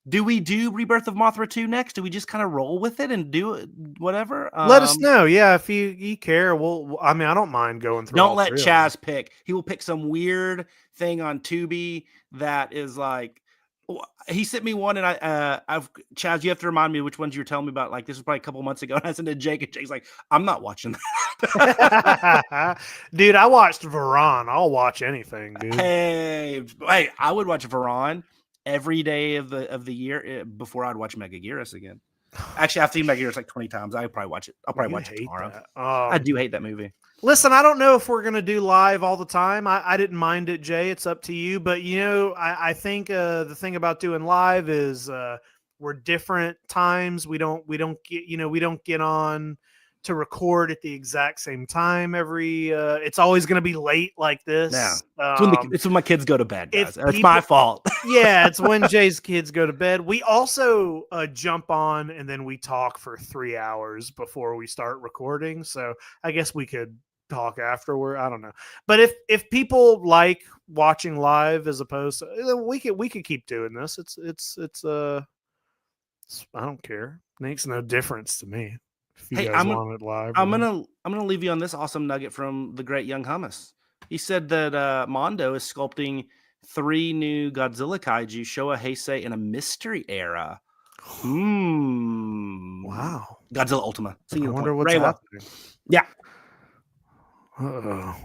Do we do Rebirth of Mothra 2 next? Do we just kind of roll with it and do it, whatever? Let us know. Yeah, if you care. Well, I mean, I don't mind going through. Don't let Chaz pick. He will pick some weird thing on Tubi that is like. He sent me one, and I've Chaz. You have to remind me which ones you were telling me about. Like, this was probably a couple months ago, and I sent it to Jake, and Jake's like, "I'm not watching that." Dude, I watched Varan. I'll watch anything, dude. Hey, I would watch Varan every day of the year before I'd watch Megaguirus again. Actually, I've seen Megaguirus like 20 times. I'll probably watch it. I'll probably watch it tomorrow. I do hate that movie. Listen, I don't know if we're going to do live all the time. I didn't mind it, Jay. It's up to you. But, I think the thing about doing live is we're different times. We don't get on to record at the exact same time it's always going to be late like this. Yeah. It's when my kids go to bed, guys. It's my fault. Yeah, it's when Jay's kids go to bed. We also jump on and then we talk for 3 hours before we start recording. So I guess we could talk afterward. I don't know. But if people like watching live as opposed to, we could keep doing this. It's I don't care. It makes no difference to me. If you guys want it live. I'm gonna leave you on this awesome nugget from the great Young Hummus. He said that Mondo is sculpting 3 new Godzilla kaiju, Showa Heisei, in a mystery era. Wow. Godzilla Ultima. I wonder what's happening. Yeah.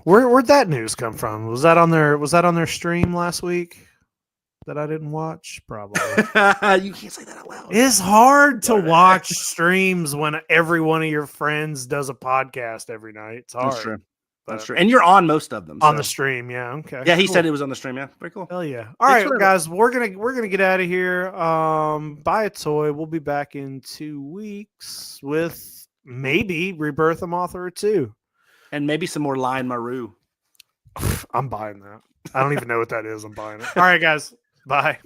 Where'd that news come from? Was that on their stream last week that I didn't watch? Probably. You can't say that out loud. It's hard to watch streams when every one of your friends does a podcast every night. It's hard. That's true. That's true. And you're on most of them. On the stream, yeah. Okay. Yeah, he said it was on the stream. Yeah, very cool. Hell yeah. All right, guys, we're gonna get out of here. Buy a toy. We'll be back in 2 weeks with maybe Rebirth of Mothra 2. And maybe some more Lion Maru. I'm buying that. I don't even know what that is. I'm buying it. All right, guys. Bye.